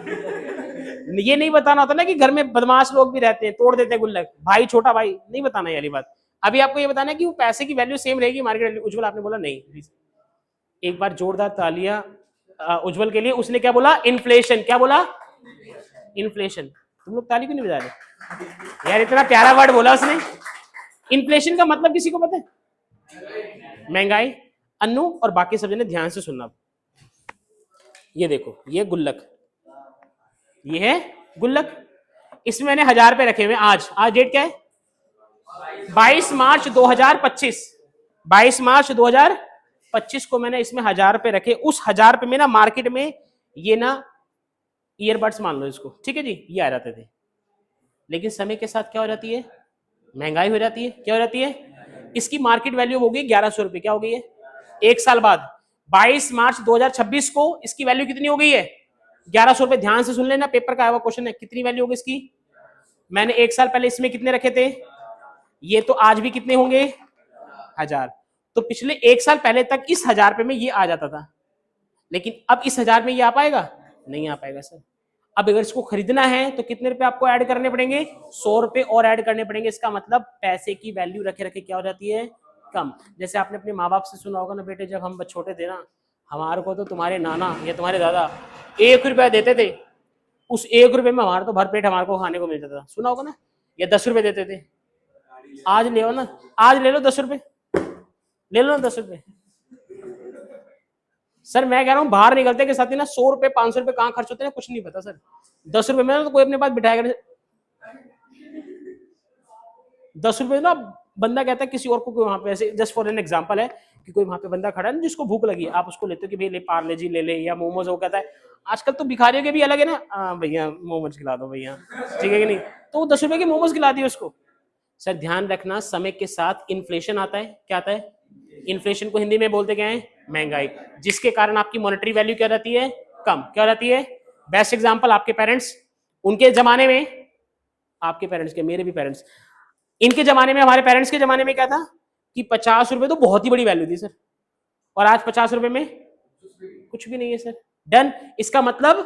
ये नहीं बताना होता ना कि घर में बदमाश लोग भी रहते हैं, तोड़ देते हैं गुल्लक, भाई छोटा भाई, नहीं बताना ये वाली बात। अभी आपको ये बताना है कि वो पैसे की वैल्यू सेम रहेगी मार्केट वैल्यू। उज्जवल आपने बोला नहीं, एक बार जोरदार तालियां उज्जवल के लिए। उसने क्या बोला? इन्फ्लेशन। क्या बोला? इन्फ्लेशन। तुम लोग ताली क्यों नहीं बजा रहे यार, इतना प्यारा वर्ड बोला उसने। इन्फ्लेशन का मतलब किसी को पता है? महंगाई। अन्नू और बाकी सब जने ध्यान से सुनना, ये देखो ये गुल्लक, ये है गुल्लक, इसमें मैंने 1000 रुपए रखे हुए। आज डेट क्या है? 22 मार्च 2025। 22 मार्च 2025 को मैंने इसमें 1000 रुपए रखे। उस 1000 रुपए में ना मार्केट में ये ना ईयरबड्स मान लो इसको, ठीक है जी, ये आ जाते थे। लेकिन समय के साथ क्या हो जाती है? महंगाई हो जाती है। क्या हो जाती है? इसकी मार्केट वैल्यू हो गई 1100 रुपए। क्या हो गई है? 1 साल बाद 22 मार्च 2026 को इसकी वैल्यू कितनी हो गई है? 1100 रुपए। ध्यान से सुन लेना, पेपर का आया हुआ क्वेश्चन है, कितनी वैल्यू होगी इसकी? मैंने 1 साल पहले इसमें कितने रखे थे? ये तो आज भी कितने होंगे? 1000। तो पिछले 1 साल पहले तक इस 1000 रुपए में ये आ जाता था, लेकिन अब इस 1000 में ये आ पाएगा? नहीं आ पाएगा सर। अब अगर इसको खरीदना है तो कितने रुपए आपको ऐड करने पड़ेंगे? 100 रुपए और ऐड करने पड़ेंगे। इसका मतलब पैसे की वैल्यू रखे रखे क्या हो जाती है? कम। जैसे आपने अपने माँ बाप से सुना होगा ना, बेटे जब हम छोटे थे ना, हमारे को तो तुम्हारे नाना या तुम्हारे दादा 1 रुपया देते थे, उस 1 रुपए में हमारा तो भरपेट हमारे को खाने को मिलता था, सुना होगा ना। या 10 रुपए देते थे। आज ले ना, आज ले लो 10 रुपए, ले लो ना 10 रुपए। सर मैं कह रहा हूँ बाहर निकलते के साथ ही ना 100 रुपए 500 रुपए कहाँ खर्च होते हैं कुछ नहीं पता सर। 10 रुपए में तो कोई अपने पास बिठाएगा। 10 रुपए ना बंदा कहता है किसी और को, वहां पे ऐसे जस्ट फॉर एन एग्जांपल है कि कोई वहां पे बंदा खड़ा है ना जिसको भूख लगी है, आप उसको लेते हो कि भाई ले पार्ले जी ले ले या मोमोज, वो कहता है आजकल तो भिखारियों के भी अलग है ना, भैया मोमोज खिला दो भैया, ठीक है कि नहीं, तो वो 10 रुपए की मोमोज खिला दिए उसको। सर ध्यान रखना, समय के साथ इन्फ्लेशन आता है। क्या आता है? इन्फ्लेशन को हिंदी में बोलते क्या है? महंगाई, जिसके कारण आपकी मॉनेटरी वैल्यू क्या रहती है? कम। क्या रहती है? बेस्ट एग्जांपल आपके पेरेंट्स, उनके जमाने में, आपके पेरेंट्स के, मेरे भी पेरेंट्स, इनके जमाने में, हमारे पेरेंट्स के जमाने में क्या था कि 50 रुपए तो बहुत ही बड़ी वैल्यू थी सर, और आज 50 रुपए में कुछ भी नहीं है सर। डन। इसका मतलब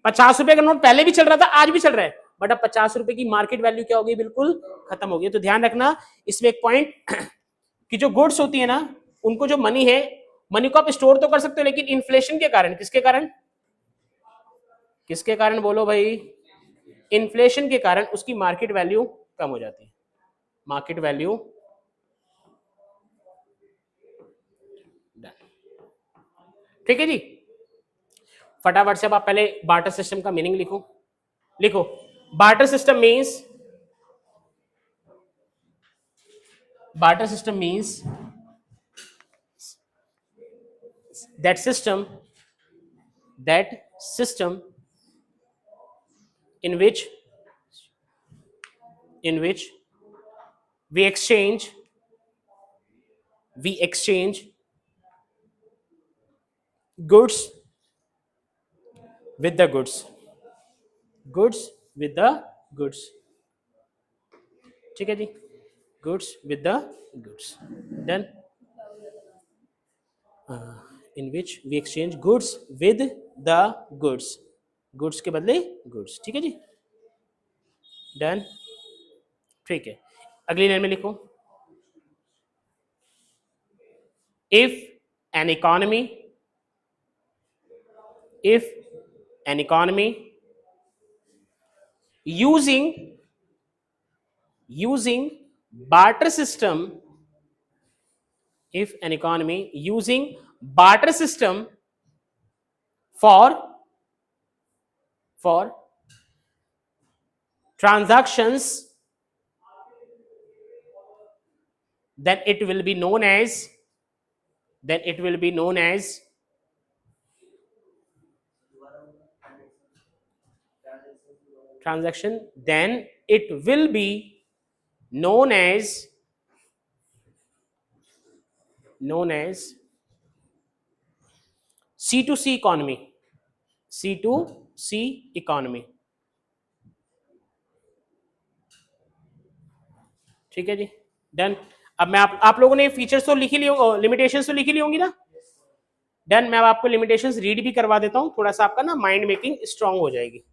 50 रुपए का नोट पहले भी चल रहा था, आज भी चल रहा है, बट अब 50 रुपए की मार्केट वैल्यू क्या हो गई? बिल्कुल खत्म हो गई। तो ध्यान रखना इसमें एक पॉइंट कि जो गुड्स होती है ना, उनको जो मनी है, मनी को आप स्टोर तो कर सकते हो, लेकिन इन्फ्लेशन के कारण, किसके कारण? किसके कारण बोलो भाई? इन्फ्लेशन के कारण उसकी मार्केट वैल्यू कम हो जाती है। मार्केट वैल्यू ठीक है जी। फटाफट से अब आप पहले बार्टर सिस्टम का मीनिंग लिखो। लिखो, barter system means, barter system means that system in which we exchange we exchange goods with the goods with the goods। ठीक है जी, goods with the goods। Then in which we exchange goods with the goods के बदले goods। ठीक है जी, डन। ठीक है, अगली लाइन में लिखो, if an economy if an economy using barter system if an economy using barter system for transactions, then it will be known as transaction, then it will be known as C2C economy। C2C economy। ठीक है जी, डन। अब मैं आप लोगों ने फीचर्स तो लिख ही लिए, लिमिटेशंस तो लिख ही ली होंगी ना। डन, मैं अब आपको लिमिटेशंस रीड भी करवा देता हूं, थोड़ा सा आपका ना माइंड मेकिंग स्ट्रांग हो जाएगी।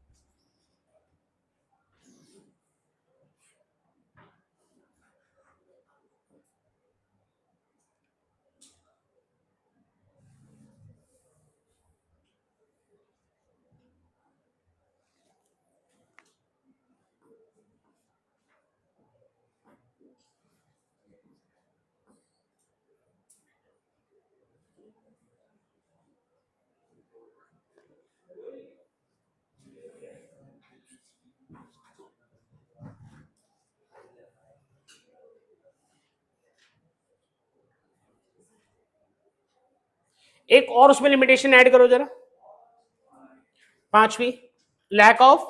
एक और उसमें लिमिटेशन ऐड करो जरा, पांचवी, लैक ऑफ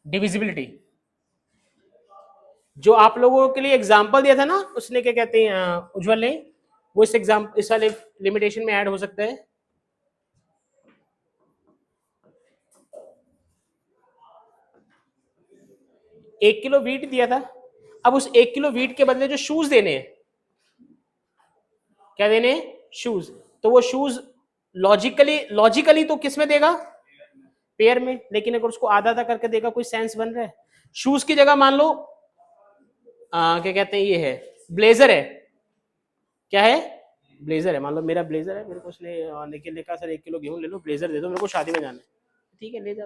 डिविजिबिलिटी। जो आप लोगों के लिए एग्जांपल दिया था ना उसने, क्या कहते हैं उज्जवल ने, वो इस वाले लिमिटेशन में ऐड हो सकता है। 1 किलो वीट दिया था, अब उस 1 किलो वीट के बदले जो शूज देने हैं, क्या देने हैं, शूज, तो वो शूज लॉजिकली तो किस में देगा, पेयर में। लेकिन अगर उसको आधा आधा करके देगा, कोई सेंस बन रहा है? शूज की जगह मान लो क्या कहते हैं, ये है ब्लेजर है, क्या है, ब्लेजर है। मान लो मेरा ब्लेजर है, मेरे को उसने लेके लिखा सर 1 किलो गेहूं ले लो, ब्लेजर दे दो मेरे को, शादी में जाना है, ठीक है ले जा।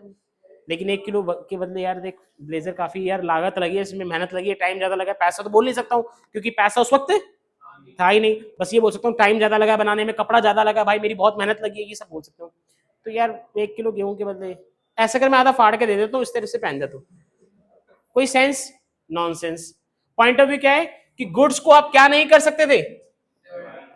लेकिन 1 किलो के बदले यार देख, ब्लेजर काफी यार लागत लगी है इसमें, मेहनत लगी है, टाइम ज्यादा लगा है। पैसा तो बोल नहीं सकता हूँ क्योंकि पैसा उस वक्त था ही नहीं, बस ये बोल सकता हूँ टाइम ज्यादा लगा बनाने में, कपड़ा ज्यादा लगा, भाई मेरी बहुत मेहनत लगी है, ये सब बोल सकता हूँ। तो यार 1 किलो गेहूं के बदले ऐसा कर मैं आधा फाड़ के दे देता हूँ, इस तरह से पहन जाता हूँ, कोई sense, nonsense. Point of view क्या है कि गुड्स को आप क्या नहीं कर सकते थे,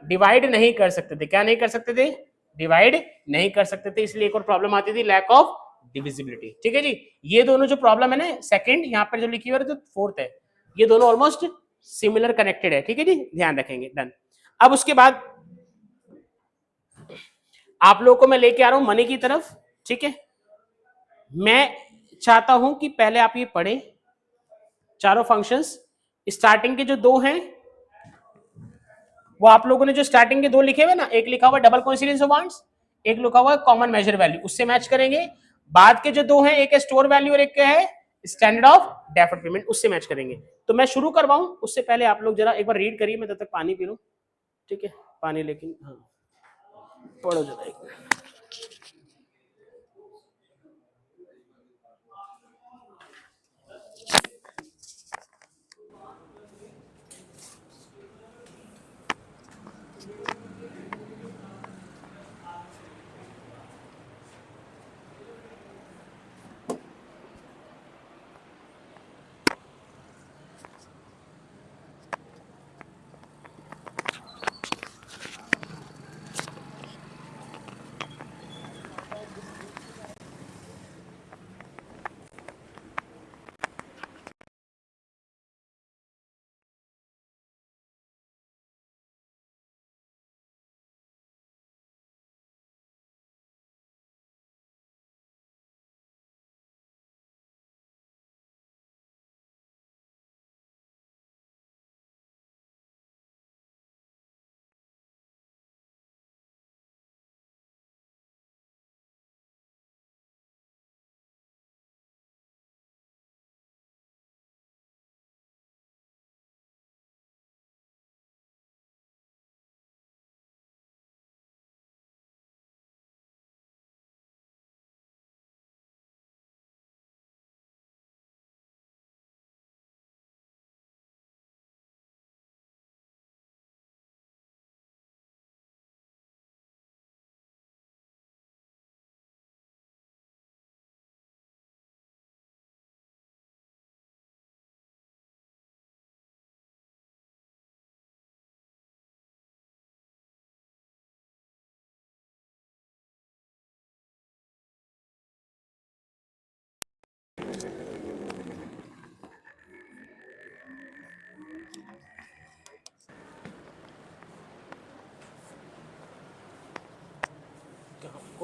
डिवाइड नहीं कर सकते थे। क्या नहीं कर सकते थे, डिवाइड नहीं कर सकते थे। इसलिए एक और प्रॉब्लम आती थी, लैक ऑफ डिविजिबिलिटी। ठीक है जी, ये दोनों जो प्रॉब्लम है ना, सेकंड यहाँ पर जो लिखी हुई है जो फोर्थ है, ये दोनों ऑलमोस्ट सिमिलर कनेक्टेड है। ठीक है जी, ध्यान रखेंगे, डन। अब उसके बाद आप लोगों को मैं लेके आ रहा हूं मनी की तरफ। ठीक है, मैं चाहता हूं कि पहले आप ये पढ़ें चारों फंक्शंस। स्टार्टिंग के जो दो हैं वो आप लोगों ने जो स्टार्टिंग के दो लिखे हुए ना, एक लिखा हुआ डबल कोइंसिडेंस ऑफ वांट्स, एक लिखा हुआ कॉमन मेजर वैल्यू, उससे मैच करेंगे। बाद के जो दो हैं, एक है स्टोर वैल्यू और एक है स्टैंडर्ड ऑफ डेफर्ड पेमेंट, उससे मैच करेंगे। तो मैं शुरू करवाऊं उससे पहले आप लोग जरा एक बार रीड करिए, मैं तब तक पानी पी लूं। ठीक है, पानी, लेकिन हाँ पढ़ो जरा एक मिनट।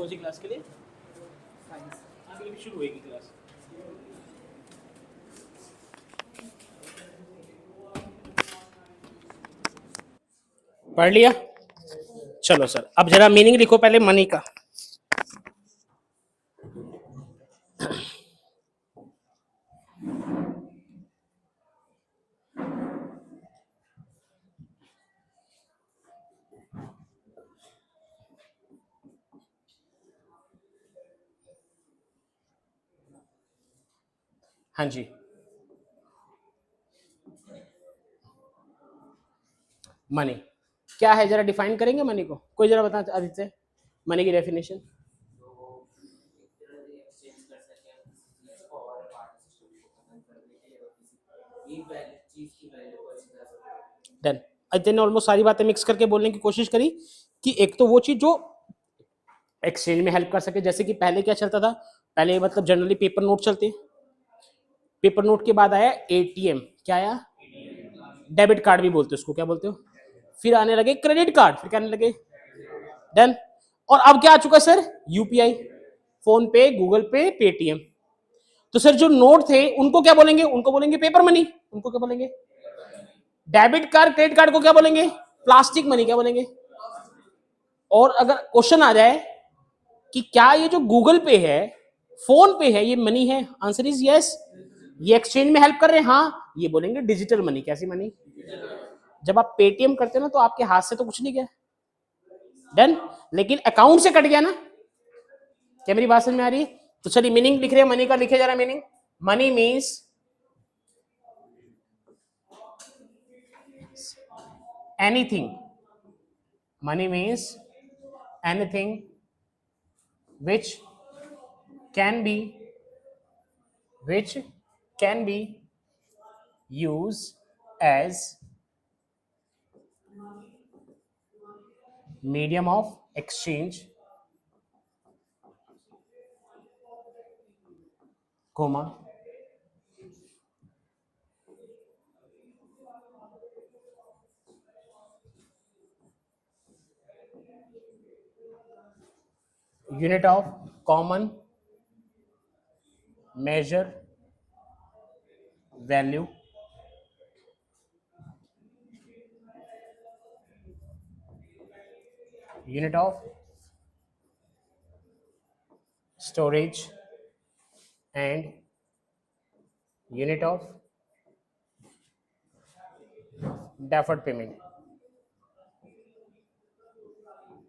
कौन सी क्लास के लिए? अभी अभी शुरू होगी क्लास। पढ़ लिया? चलो सर, अब जरा मीनिंग लिखो पहले मनी का। हाँ जी, मनी क्या है, जरा डिफाइन करेंगे मनी को? कोई जरा बता आदित्य, मनी की डेफिनेशन। डन। आदित्य ने ऑलमोस्ट सारी बातें मिक्स करके बोलने की कोशिश करी कि एक तो वो चीज जो एक्सचेंज में हेल्प कर सके, जैसे कि पहले क्या चलता था, पहले मतलब जनरली पेपर नोट चलते, पेपर नोट के बाद आया एटीएम, क्या आया? डेबिट कार्ड भी बोलते हो उसको, क्या बोलते हो? फिर आने लगे क्रेडिट कार्ड, फिर क्या आने लगे? डन। और अब क्या आ चुका है सर? यूपीआई, फोन पे, गूगल पे, पेटीएम। तो सर जो नोट थे उनको क्या बोलेंगे? उनको बोलेंगे पेपर मनी। उनको क्या बोलेंगे? डेबिट कार्ड, क्रेडिट कार्ड को क्या बोलेंगे? Plastic money. क्या बोलेंगे? और अगर क्वेश्चन आ जाए कि क्या ये जो गूगल पे है, फोन पे है, ये मनी है? Answer is yes. ये एक्सचेंज में हेल्प कर रहे हैं, हाँ, ये बोलेंगे डिजिटल मनी। कैसी मनी? जब आप पेटीएम करते हो ना तो आपके हाथ से तो कुछ नहीं गया, डन, लेकिन अकाउंट से कट गया ना। क्या मेरी बात समझ में आ रही है? तो चलिए मीनिंग लिख रहे हैं मनी का, लिखे जरा meaning. Money means anything, money means anything which can be which can be used as medium of exchange, comma, unit of common measure value, unit of storage, and unit of deferred payment,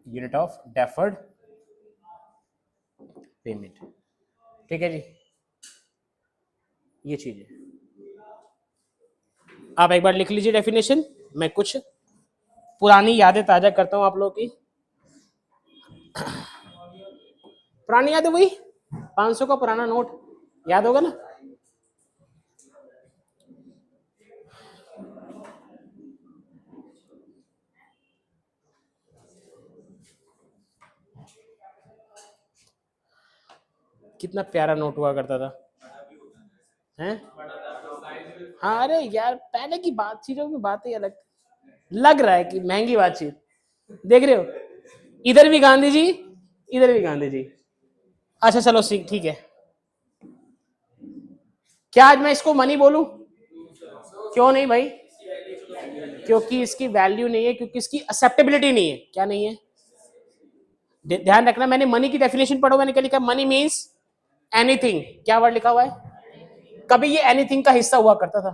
unit of deferred payment। ठीक है जी, ये चीज है। आप एक बार लिख लीजिए डेफिनेशन, मैं कुछ पुरानी यादें ताजा करता हूं आप लोगों की। पुरानी यादें वही 500 का पुराना नोट याद होगा ना? कितना प्यारा नोट हुआ करता था, हैं? हाँ, अरे यार पहले की बात, चीजों की बात ही अलग। लग रहा है कि महंगी बातचीत, देख रहे हो, इधर भी गांधी जी, इधर भी गांधी जी। अच्छा चलो ठीक है। क्या आज मैं इसको मनी बोलूं? क्यों नहीं भाई? क्योंकि इसकी वैल्यू नहीं है, क्योंकि इसकी एक्सेप्टेबिलिटी नहीं है। क्या नहीं है? ध्यान रखना, मैंने मनी की डेफिनेशन पढ़ो, मैंने क्या लिखा? Money means anything. क्या वर्ड लिखा हुआ है? कभी ये एनीथिंग का हिस्सा हुआ करता था,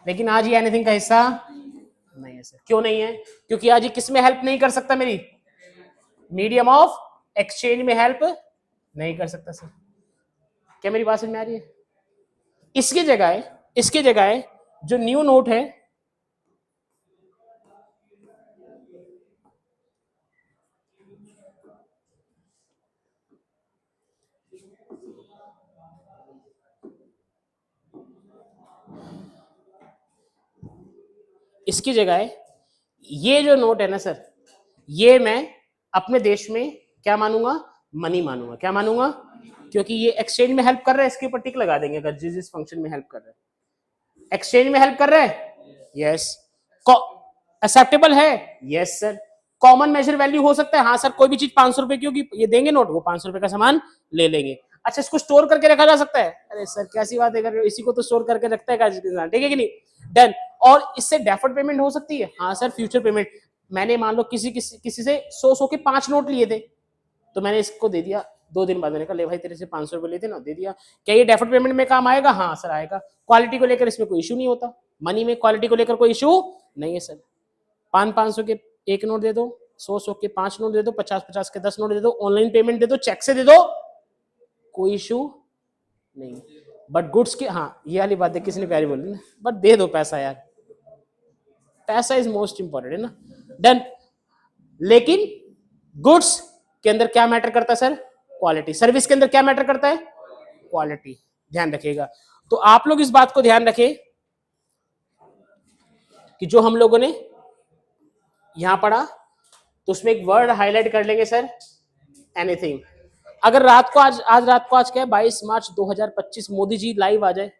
लेकिन आज ये एनीथिंग का हिस्सा नहीं है सर। क्यों नहीं है? क्योंकि आज ये किस में हेल्प नहीं कर सकता? मेरी मीडियम ऑफ एक्सचेंज में हेल्प नहीं कर सकता सर। क्या मेरी बात समझ में आ रही है? इसकी जगह जो न्यू नोट है, इसकी जगह ये जो नोट है ना सर, ये मैं अपने देश में क्या मानूंगा? मनी मानूंगा। क्या मानूंगा? क्योंकि ये एक्सचेंज में हेल्प कर रहा है, इसके ऊपर टिक लगा देंगे अगर जिस फंक्शन में हेल्प कर रहा है। एक्सचेंज में हेल्प कर रहा है, यस। एक्सेप्टेबल है, yes sir. Common measure value हो सकता है, हाँ सर कोई भी चीज 500 रुपए की होगी, ये देंगे नोट, वो 500 रुपए का सामान ले लेंगे। अच्छा इसको स्टोर करके रखा जा सकता है, अरे सर कैसी बात है कर रहे हो, इसी को तो स्टोर करके रखता है इंसान, ठीक है कि नहीं, डन। और इससे डेफर्ड पेमेंट हो सकती है, हाँ सर फ्यूचर पेमेंट, मैंने मान लो किसी से 100 के 5 नोट लिए थे, तो मैंने इसको दे दिया, 2 दिन बाद मैंने कहा ले भाई तेरे से 500 रुपए लेते ना, दे दिया, क्या ये डेफर्ड पेमेंट में काम आएगा, हाँ सर आएगा। क्वालिटी को लेकर इसमें कोई इशू नहीं होता, मनी में क्वालिटी को लेकर कोई इशू नहीं है सर। 500 के 1 नोट दे दो, 100 के 5 नोट दे दो, 50 के 10 नोट दे दो, ऑनलाइन पेमेंट दे दो, चेक से दे दो, कोई इशू नहीं। बट गुड्स के, हाँ ये वाली बात है किसी ने प्यारी बोली ना, बट दे दो पैसा यार, पैसा इज मोस्ट इंपॉर्टेंट है ना, डन। लेकिन गुड्स के अंदर क्या मैटर करता है सर, क्वालिटी। सर्विस के अंदर क्या मैटर करता है, क्वालिटी, ध्यान रखिएगा। तो आप लोग इस बात को ध्यान रखें कि जो हम लोगों ने यहां पढ़ा, तो उसमें एक वर्ड हाईलाइट कर लेंगे सर, एनीथिंग। अगर रात को आज रात को क्या है 22 मार्च 2025 मोदी जी लाइव आ जाए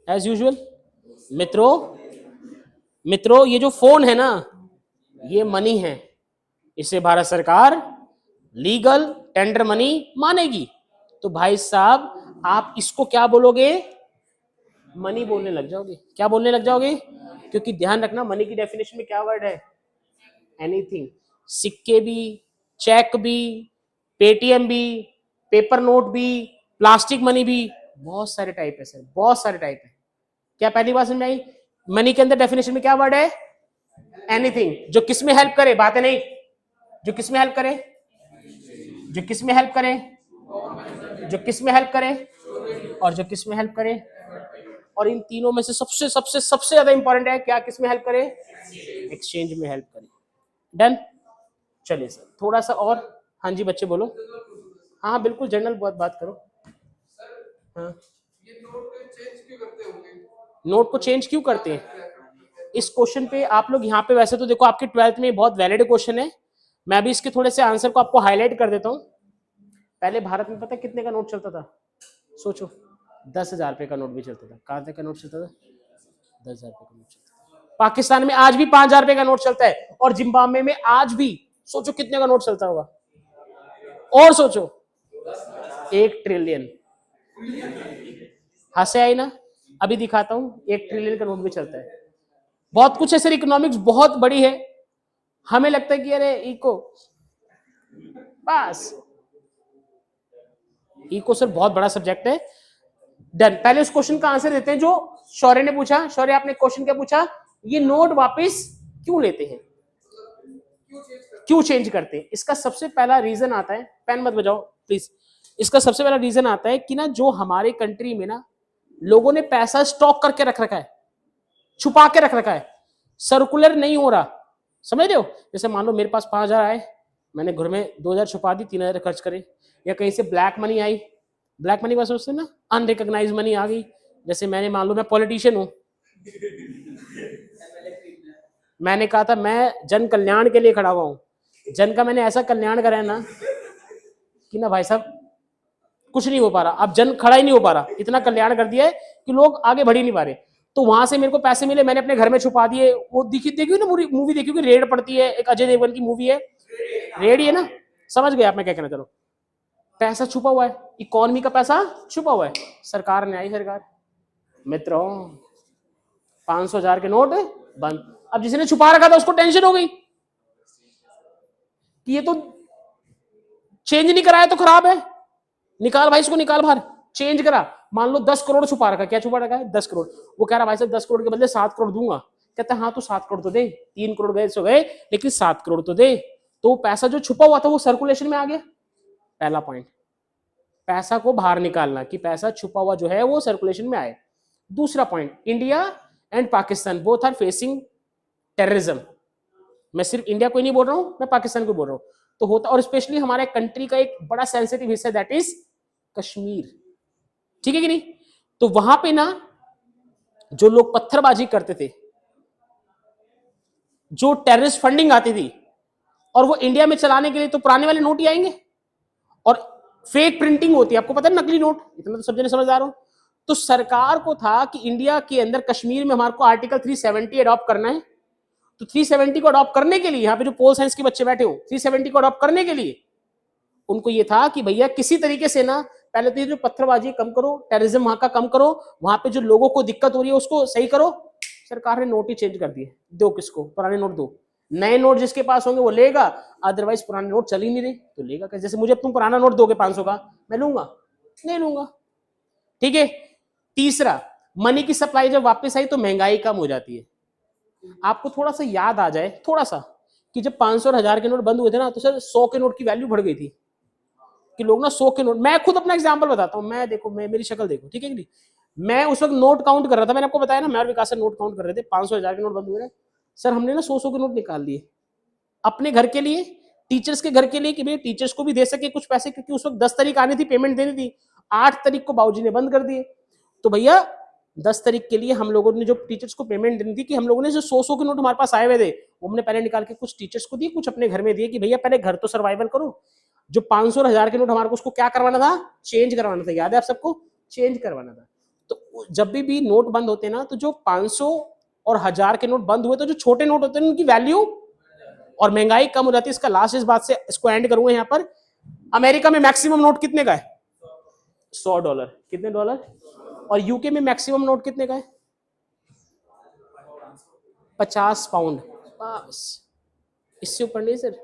एज यूजुअल, मित्रों ये जो फोन है ना, ये मनी है, इसे भारत सरकार लीगल टेंडर मनी मानेगी। तो भाई साहब आप इसको क्या बोलोगे, मनी बोलने लग जाओगे, क्या बोलने लग जाओगे, क्योंकि ध्यान रखना मनी की डेफिनेशन में क्या वर्ड है, एनीथिंग। सिक्के भी, चेक भी, पेटीएम भी, पेपर नोट भी, प्लास्टिक मनी भी, बहुत सारे टाइप है सर, बहुत सारे टाइप है। क्या पहली बात समझ आई, मनी के अंदर डेफिनेशन में क्या वर्ड है, एनीथिंग, जो किस में हेल्प करे, बातें नहीं, जो किस में हेल्प करे, जो किस में हेल्प करे, जो किस में हेल्प करे, और जो किस में हेल्प करे, और इन तीनों में से सबसे सबसे सबसे ज्यादा इंपॉर्टेंट है क्या, किस में हेल्प करे, एक्सचेंज में हेल्प करे, डन। चलिए सर थोड़ा सा और, हाँ जी बच्चे बोलो, हाँ बिल्कुल जनरल बात करो। हाँ ये नोट को चेंज क्यों करते हैं, इस क्वेश्चन पे आप लोग यहाँ पे, वैसे तो देखो आपके 12th में बहुत वैलिड क्वेश्चन है, मैं भी इसके थोड़े से आंसर को आपको हाईलाइट कर देता हूँ। पहले भारत में पता है कितने का नोट चलता था, सोचो, 10,000 रुपए का नोट भी चलता था, कहाँ तक का नोट चलता था, 10,000 रुपए का नोट चलता था। पाकिस्तान में आज भी 5,000 रुपए का नोट चलता है, और जिम्बाब्वे में आज भी सोचो कितने का नोट चलता होगा, और सोचो 1 ट्रिलियन, हंसे आई ना, अभी दिखाता हूं 1 ट्रिलियन का नोट भी चलता है। बहुत कुछ है सर, इकोनॉमिक्स बहुत बड़ी है, हमें लगता है कि अरे इको, बस इको सर बहुत बड़ा सब्जेक्ट है, डन। पहले उस क्वेश्चन का आंसर देते हैं जो शौर्य ने पूछा। शौर्य आपने क्वेश्चन क्या पूछा, ये नोट वापस क्यों लेते हैं, क्यों चेंज करते हैं, इसका सबसे पहला रीजन आता है, पेन मत बजाओ प्लीज, इसका सबसे पहला रीजन आता है कि ना जो हमारे कंट्री में ना लोगों ने पैसा स्टॉक करके रख रखा है, छुपा के रख रखा है, सर्कुलर नहीं हो रहा, समझ रहे हो। जैसे मान लो मेरे पास 5,000 आए, मैंने घर में 2,000 छुपा दी, 3,000 खर्च करे, या कहीं से black money I, black money बस उससे ना अनरिकॉग्नाइज मनी आ गई, जैसे मैंने मान लो मैं पॉलिटिशियन हूं, मैंने कहा था मैं जन कल्याण के लिए खड़ा हुआ हूं, जन का मैंने ऐसा कल्याण करा है ना कि ना भाई साहब कुछ नहीं हो पा रहा, अब जन खड़ा ही नहीं हो पा रहा, इतना कल्याण कर दिया है कि लोग आगे बढ़ ही नहीं पा रहे। तो वहां से मेरे को पैसे मिले, मैंने अपने घर में छुपा दिए, वो देखी ना मूवी देखी कि रेड पड़ती है, एक अजय देवगन की मूवी है रेड, ही है ना, समझ गए आप मैं क्या कहना चाह रहा हूं, पैसा छुपा हुआ है, इकोनॉमी का पैसा छुपा हुआ है, सरकार ने आई, सरकार मित्रों 500,000 के नोट बंद। अब जिसने छुपा रखा था उसको टेंशन हो गई कि ये तो चेंज नहीं कराया तो खराब है, निकाल भाई इसको, निकाल बाहर, चेंज करा। मान लो 10 करोड़ छुपा रखा, क्या छुपा रखा है 10 करोड़, वो कह रहा भाई साहब 10 करोड़ के बदले 7 करोड़ दूंगा, कहता हाँ तो 7 करोड़ तो दे, 3 करोड़ गए सो गए, लेकिन 7 करोड़ तो दे। तो पैसा जो छुपा हुआ था वो सर्कुलेशन में आ गया, पहला पॉइंट, पैसा को बाहर निकालना कि पैसा छुपा हुआ जो है वो सर्कुलेशन में आए। दूसरा point, India and Pakistan both are facing terrorism, मैं सिर्फ इंडिया को ही नहीं बोल रहा हूं, मैं पाकिस्तान को बोल रहा हूं, तो होता, और स्पेशली हमारे कंट्री का एक बड़ा सेंसिटिव हिस्सा दैट इज कश्मीर, ठीक है कि नहीं। तो वहां पे ना जो लोग पत्थरबाजी करते थे, जो टेररिस्ट फंडिंग आती थी, और वो इंडिया में चलाने के लिए तो पुराने वाले नोट ही आएंगे, और फेक प्रिंटिंग होती है, आपको पता है नकली नोट, इतना तो सब जने समझदार हो। तो सरकार को था कि इंडिया के अंदर कश्मीर में हमारे को आर्टिकल 370 अडॉप्ट करना है, तो 370 को अडॉप्ट करने के लिए, यहाँ पे जो पोल साइंस के बच्चे बैठे हो, 370 को अडॉप्ट करने के लिए उनको ये था कि भैया किसी तरीके से ना पहले तो ये जो पत्थरबाजी कम करो, टेररिज्म वहां का कम करो, वहां पे जो लोगों को दिक्कत हो रही है उसको सही करो। सरकार ने नोट ही चेंज कर दिए, दो किसको, पुराने नोट दो, नए नोट जिसके पास होंगे वो लेगा, अदरवाइज पुराने नोट चल ही नहीं रहे तो लेगा कैसे। जैसे मुझे तुम पुराना नोट दोगे 500 का, मैं लूंगा नहीं लूंगा, ठीक है। तीसरा, मनी की सप्लाई जब वापस आई तो महंगाई कम हो जाती है। आपको थोड़ा सा याद आ जाए, थोड़ा सा, कि जब 500 और 1000 के नोट बंद हुए थे ना, तो सर 100 के नोट की वैल्यू बढ़ गई थी कि लोग ना 100 के नोट, मैं खुद अपना एग्जांपल बताता हूँ, मैं देखो, मैं मेरी शक्ल देखो, ठीक है कि नहीं, मैं उस वक्त नोट काउंट कर रहा था, मैंने आपको बताया ना, मैं और विकास सर नोट काउंट कर रहे थे, 500 1000 के नोट बंद हुए थे सर, हमने ना 100 के नोट निकाल लिए अपने घर के लिए, टीचर्स के घर के लिए, कि भाई टीचर्स को भी दे सके कुछ पैसे, क्योंकि उस वक्त 10 तारीख आनी थी, पेमेंट देनी थी, 8 तारीख को बाबूजी ने बंद कर दिए। तो भैया 10 तारीख के लिए हम लोगों ने जो टीचर्स को पेमेंट देनी थी, कि हम लोगों ने जो 100 के नोट हमारे पास आए हुए थे, वो हमने पहले निकाल के कुछ टीचर्स को दिए, कुछ अपने घर में दिए, कि भैया पहले घर तो सर्वाइवल करो। जो 500 और 1000 के नोट हमारे को उसको क्या करवाना था, चेंज करवाना था, याद है आप सबको, चेंज करवाना था। तो जब भी नोट बंद होते ना, तो जो 500 और 1000 के नोट बंद हुए, तो जो छोटे नोट होते हैं उनकी वैल्यू और महंगाई कम हो जाती है। इसका लास्ट इस बात से इसको एंड करूंगा यहाँ पर। अमेरिका में मैक्सिमम नोट कितने का है, $100, कितने डॉलर, और यूके में मैक्सिमम नोट कितने का है, 50 पाउंड, बस, इससे ऊपर नहीं सर।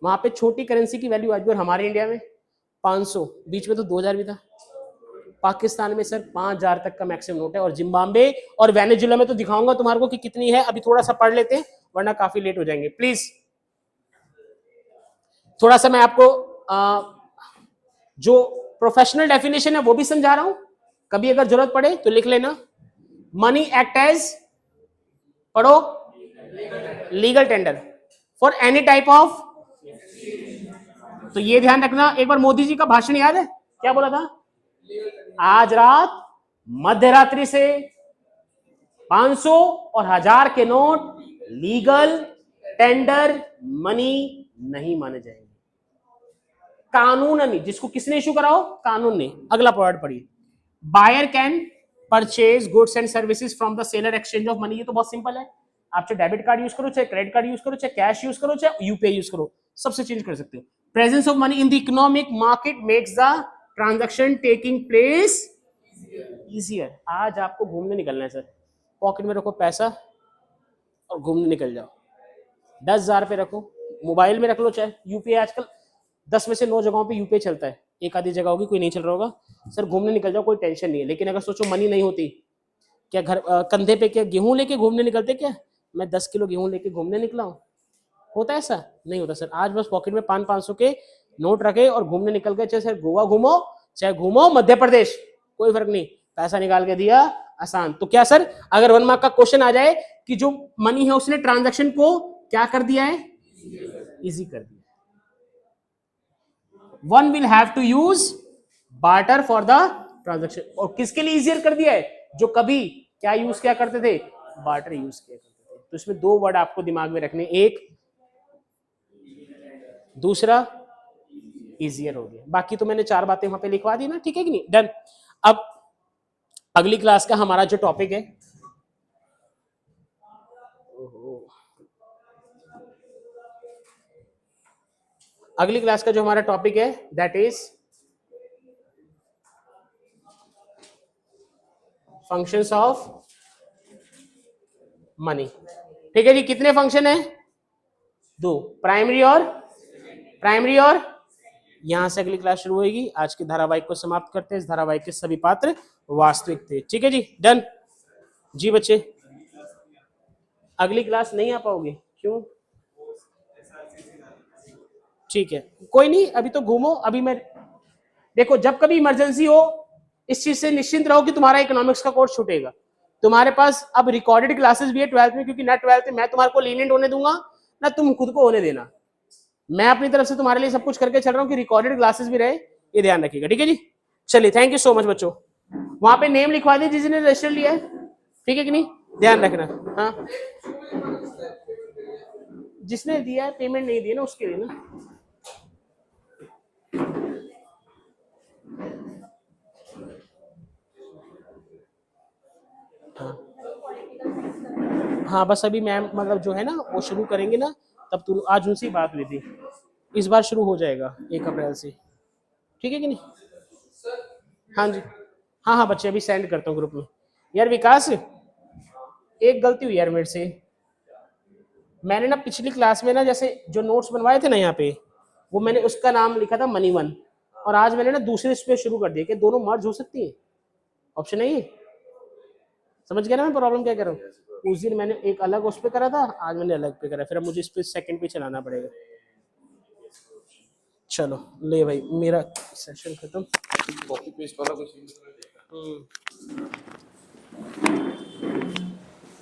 वहां पे छोटी करेंसी की वैल्यू आज भी, हमारे इंडिया में 500, बीच में तो 2000 भी था। पाकिस्तान में सर 5000 तक का मैक्सिमम नोट है, और जिम्बाब्वे और वेनेजुला में तो दिखाऊंगा तुम्हारे को कि कितनी है। अभी थोड़ा सा पढ़ लेते हैं वरना काफी लेट हो जाएंगे, प्लीज। थोड़ा सा मैं आपको जो प्रोफेशनल डेफिनेशन है वो भी समझा रहा हूं, कभी अगर जरूरत पड़े तो लिख लेना। मनी एक्ट एज, पढ़ो, legal tender for any type of. तो ये ध्यान रखना, एक बार मोदी जी का भाषण याद है, क्या बोला था, आज रात मध्यरात्रि से 500 और 1000 के नोट लीगल टेंडर मनी नहीं माने जाएंगे, कानूनन, जिसको किसने इशू कराओ, कानून ने। अगला पॉइंट पढ़िए, buyer can purchase goods and services from the seller exchange of money. ये तो बहुत सिंपल है, आप चाहे डेबिट कार्ड यूज करो, चाहे क्रेडिट कार्ड यूज करो, चाहे कैश यूज करो, चाहे यूपीआई यूज करो, सबसे चेंज कर सकते हो। Presence of money in the economic market makes the transaction taking place easier. आज आपको घूमने निकलना है सर, पॉकेट में रखो पैसा और घूमने निकल जाओ, 10,000 पे रखो, मोबाइल में रख लो, चाहे यूपीआई, आजकल 10 में से 9 जगहों पे यूपीआई चलता है, एक आधी जगह होगी कोई नहीं चल रहा होगा। सर घूमने निकल जाओ, कोई टेंशन नहीं है। लेकिन अगर सोचो मनी नहीं होती, क्या घर कंधे पे क्या गेहूं लेके घूमने निकलते, क्या मैं 10 किलो गेहूं लेके घूमने निकला हूं, होता है ऐसा, नहीं होता सर। आज बस पॉकेट में 500 के नोट रखे और घूमने निकल गए, चाहे सर गोवा घूमो, चाहे घूमो मध्य प्रदेश, कोई फर्क नहीं, पैसा निकाल के दिया, आसान। तो क्या सर, अगर 1 मार्क का क्वेश्चन आ जाए कि जो मनी है उसने ट्रांजैक्शन को क्या कर दिया है, इजी कर दिया। One will have to use barter for the transaction, और किसके लिए इजियर कर दिया है, जो कभी क्या यूज किया करते थे, बार्टर यूज किया करते थे। तो इसमें 2 वर्ड आपको दिमाग में रखने, एक, दूसरा इजियर हो गया। बाकी तो मैंने 4 बातें वहां पे लिखवा दी ना, ठीक है कि नहीं, डन। अब अगली क्लास का हमारा जो टॉपिक है, अगली क्लास का जो हमारा टॉपिक है that is functions of money. ठीक है जी, कितने फंक्शन है, 2, प्राइमरी और यहां से अगली क्लास शुरू होगी। आज के धारावाहिक को समाप्त करते हैं। इस धारावाहिक के सभी पात्र वास्तविक थे, ठीक है जी, डन। जी बच्चे, अगली क्लास नहीं आ पाओगे, क्यों, ठीक है, कोई नहीं, अभी तो घूमो। अभी मैं देखो, जब कभी इमरजेंसी हो, इस चीज से निश्चिंत रहो कि तुम्हारा इकोनॉमिक्स का कोर्स छूटेगा। तुम्हारे पास अब रिकॉर्डेड क्लासेस भी है 12th में, क्योंकि ना 12th में मैं तुम्हारे को लीनियंट होने दूंगा, ना तुम खुद को होने देना। मैं अपनी तरफ से तुम्हारे लिए सब कुछ करके चल रहा हूँ कि रिकॉर्डेड क्लासेस भी रहे, ये ध्यान रखिएगा, ठीक है जी। चलिए, थैंक यू सो मच बच्चों। वहां पे नेम लिखवा दिए जिसने रजिस्टर लिया है, ठीक है कि नहीं, ध्यान रखना। हाँ, जिसने दिया है, पेमेंट नहीं दी ना, उसके लिए ना। हाँ हाँ बस अभी मैम मतलब जो है ना वो शुरू करेंगे ना, तब तू आज उनसे ही बात हुई थी, इस बार शुरू हो जाएगा 1 अप्रैल से, ठीक है कि नहीं? हाँ जी, हाँ हाँ बच्चे अभी सेंड करता हूँ ग्रुप में। यार विकास, एक गलती हुई यार मेरे से, मैंने ना पिछली क्लास में ना जैसे जो नोट्स बनवाए थे ना यहाँ पे, वो मैंने उसका नाम लिखा था मनीवन, और आज मैंने ना दूसरे इस पे शुरू कर दिया कि दोनों मर्ज हो सकती है, ऑप्शन नहीं है। समझ गया ना मैं प्रॉब्लम क्या कर रहा हूँ? उस दिन मैंने एक अलग उस पे करा था, आज मैंने अलग पे करा, फिर अब मुझे इस पे सेकंड पे चलाना पड़ेगा। चलो ले भाई मेरा सेशन खत्म। कॉपी पेस्ट वाला कुछ हम्म।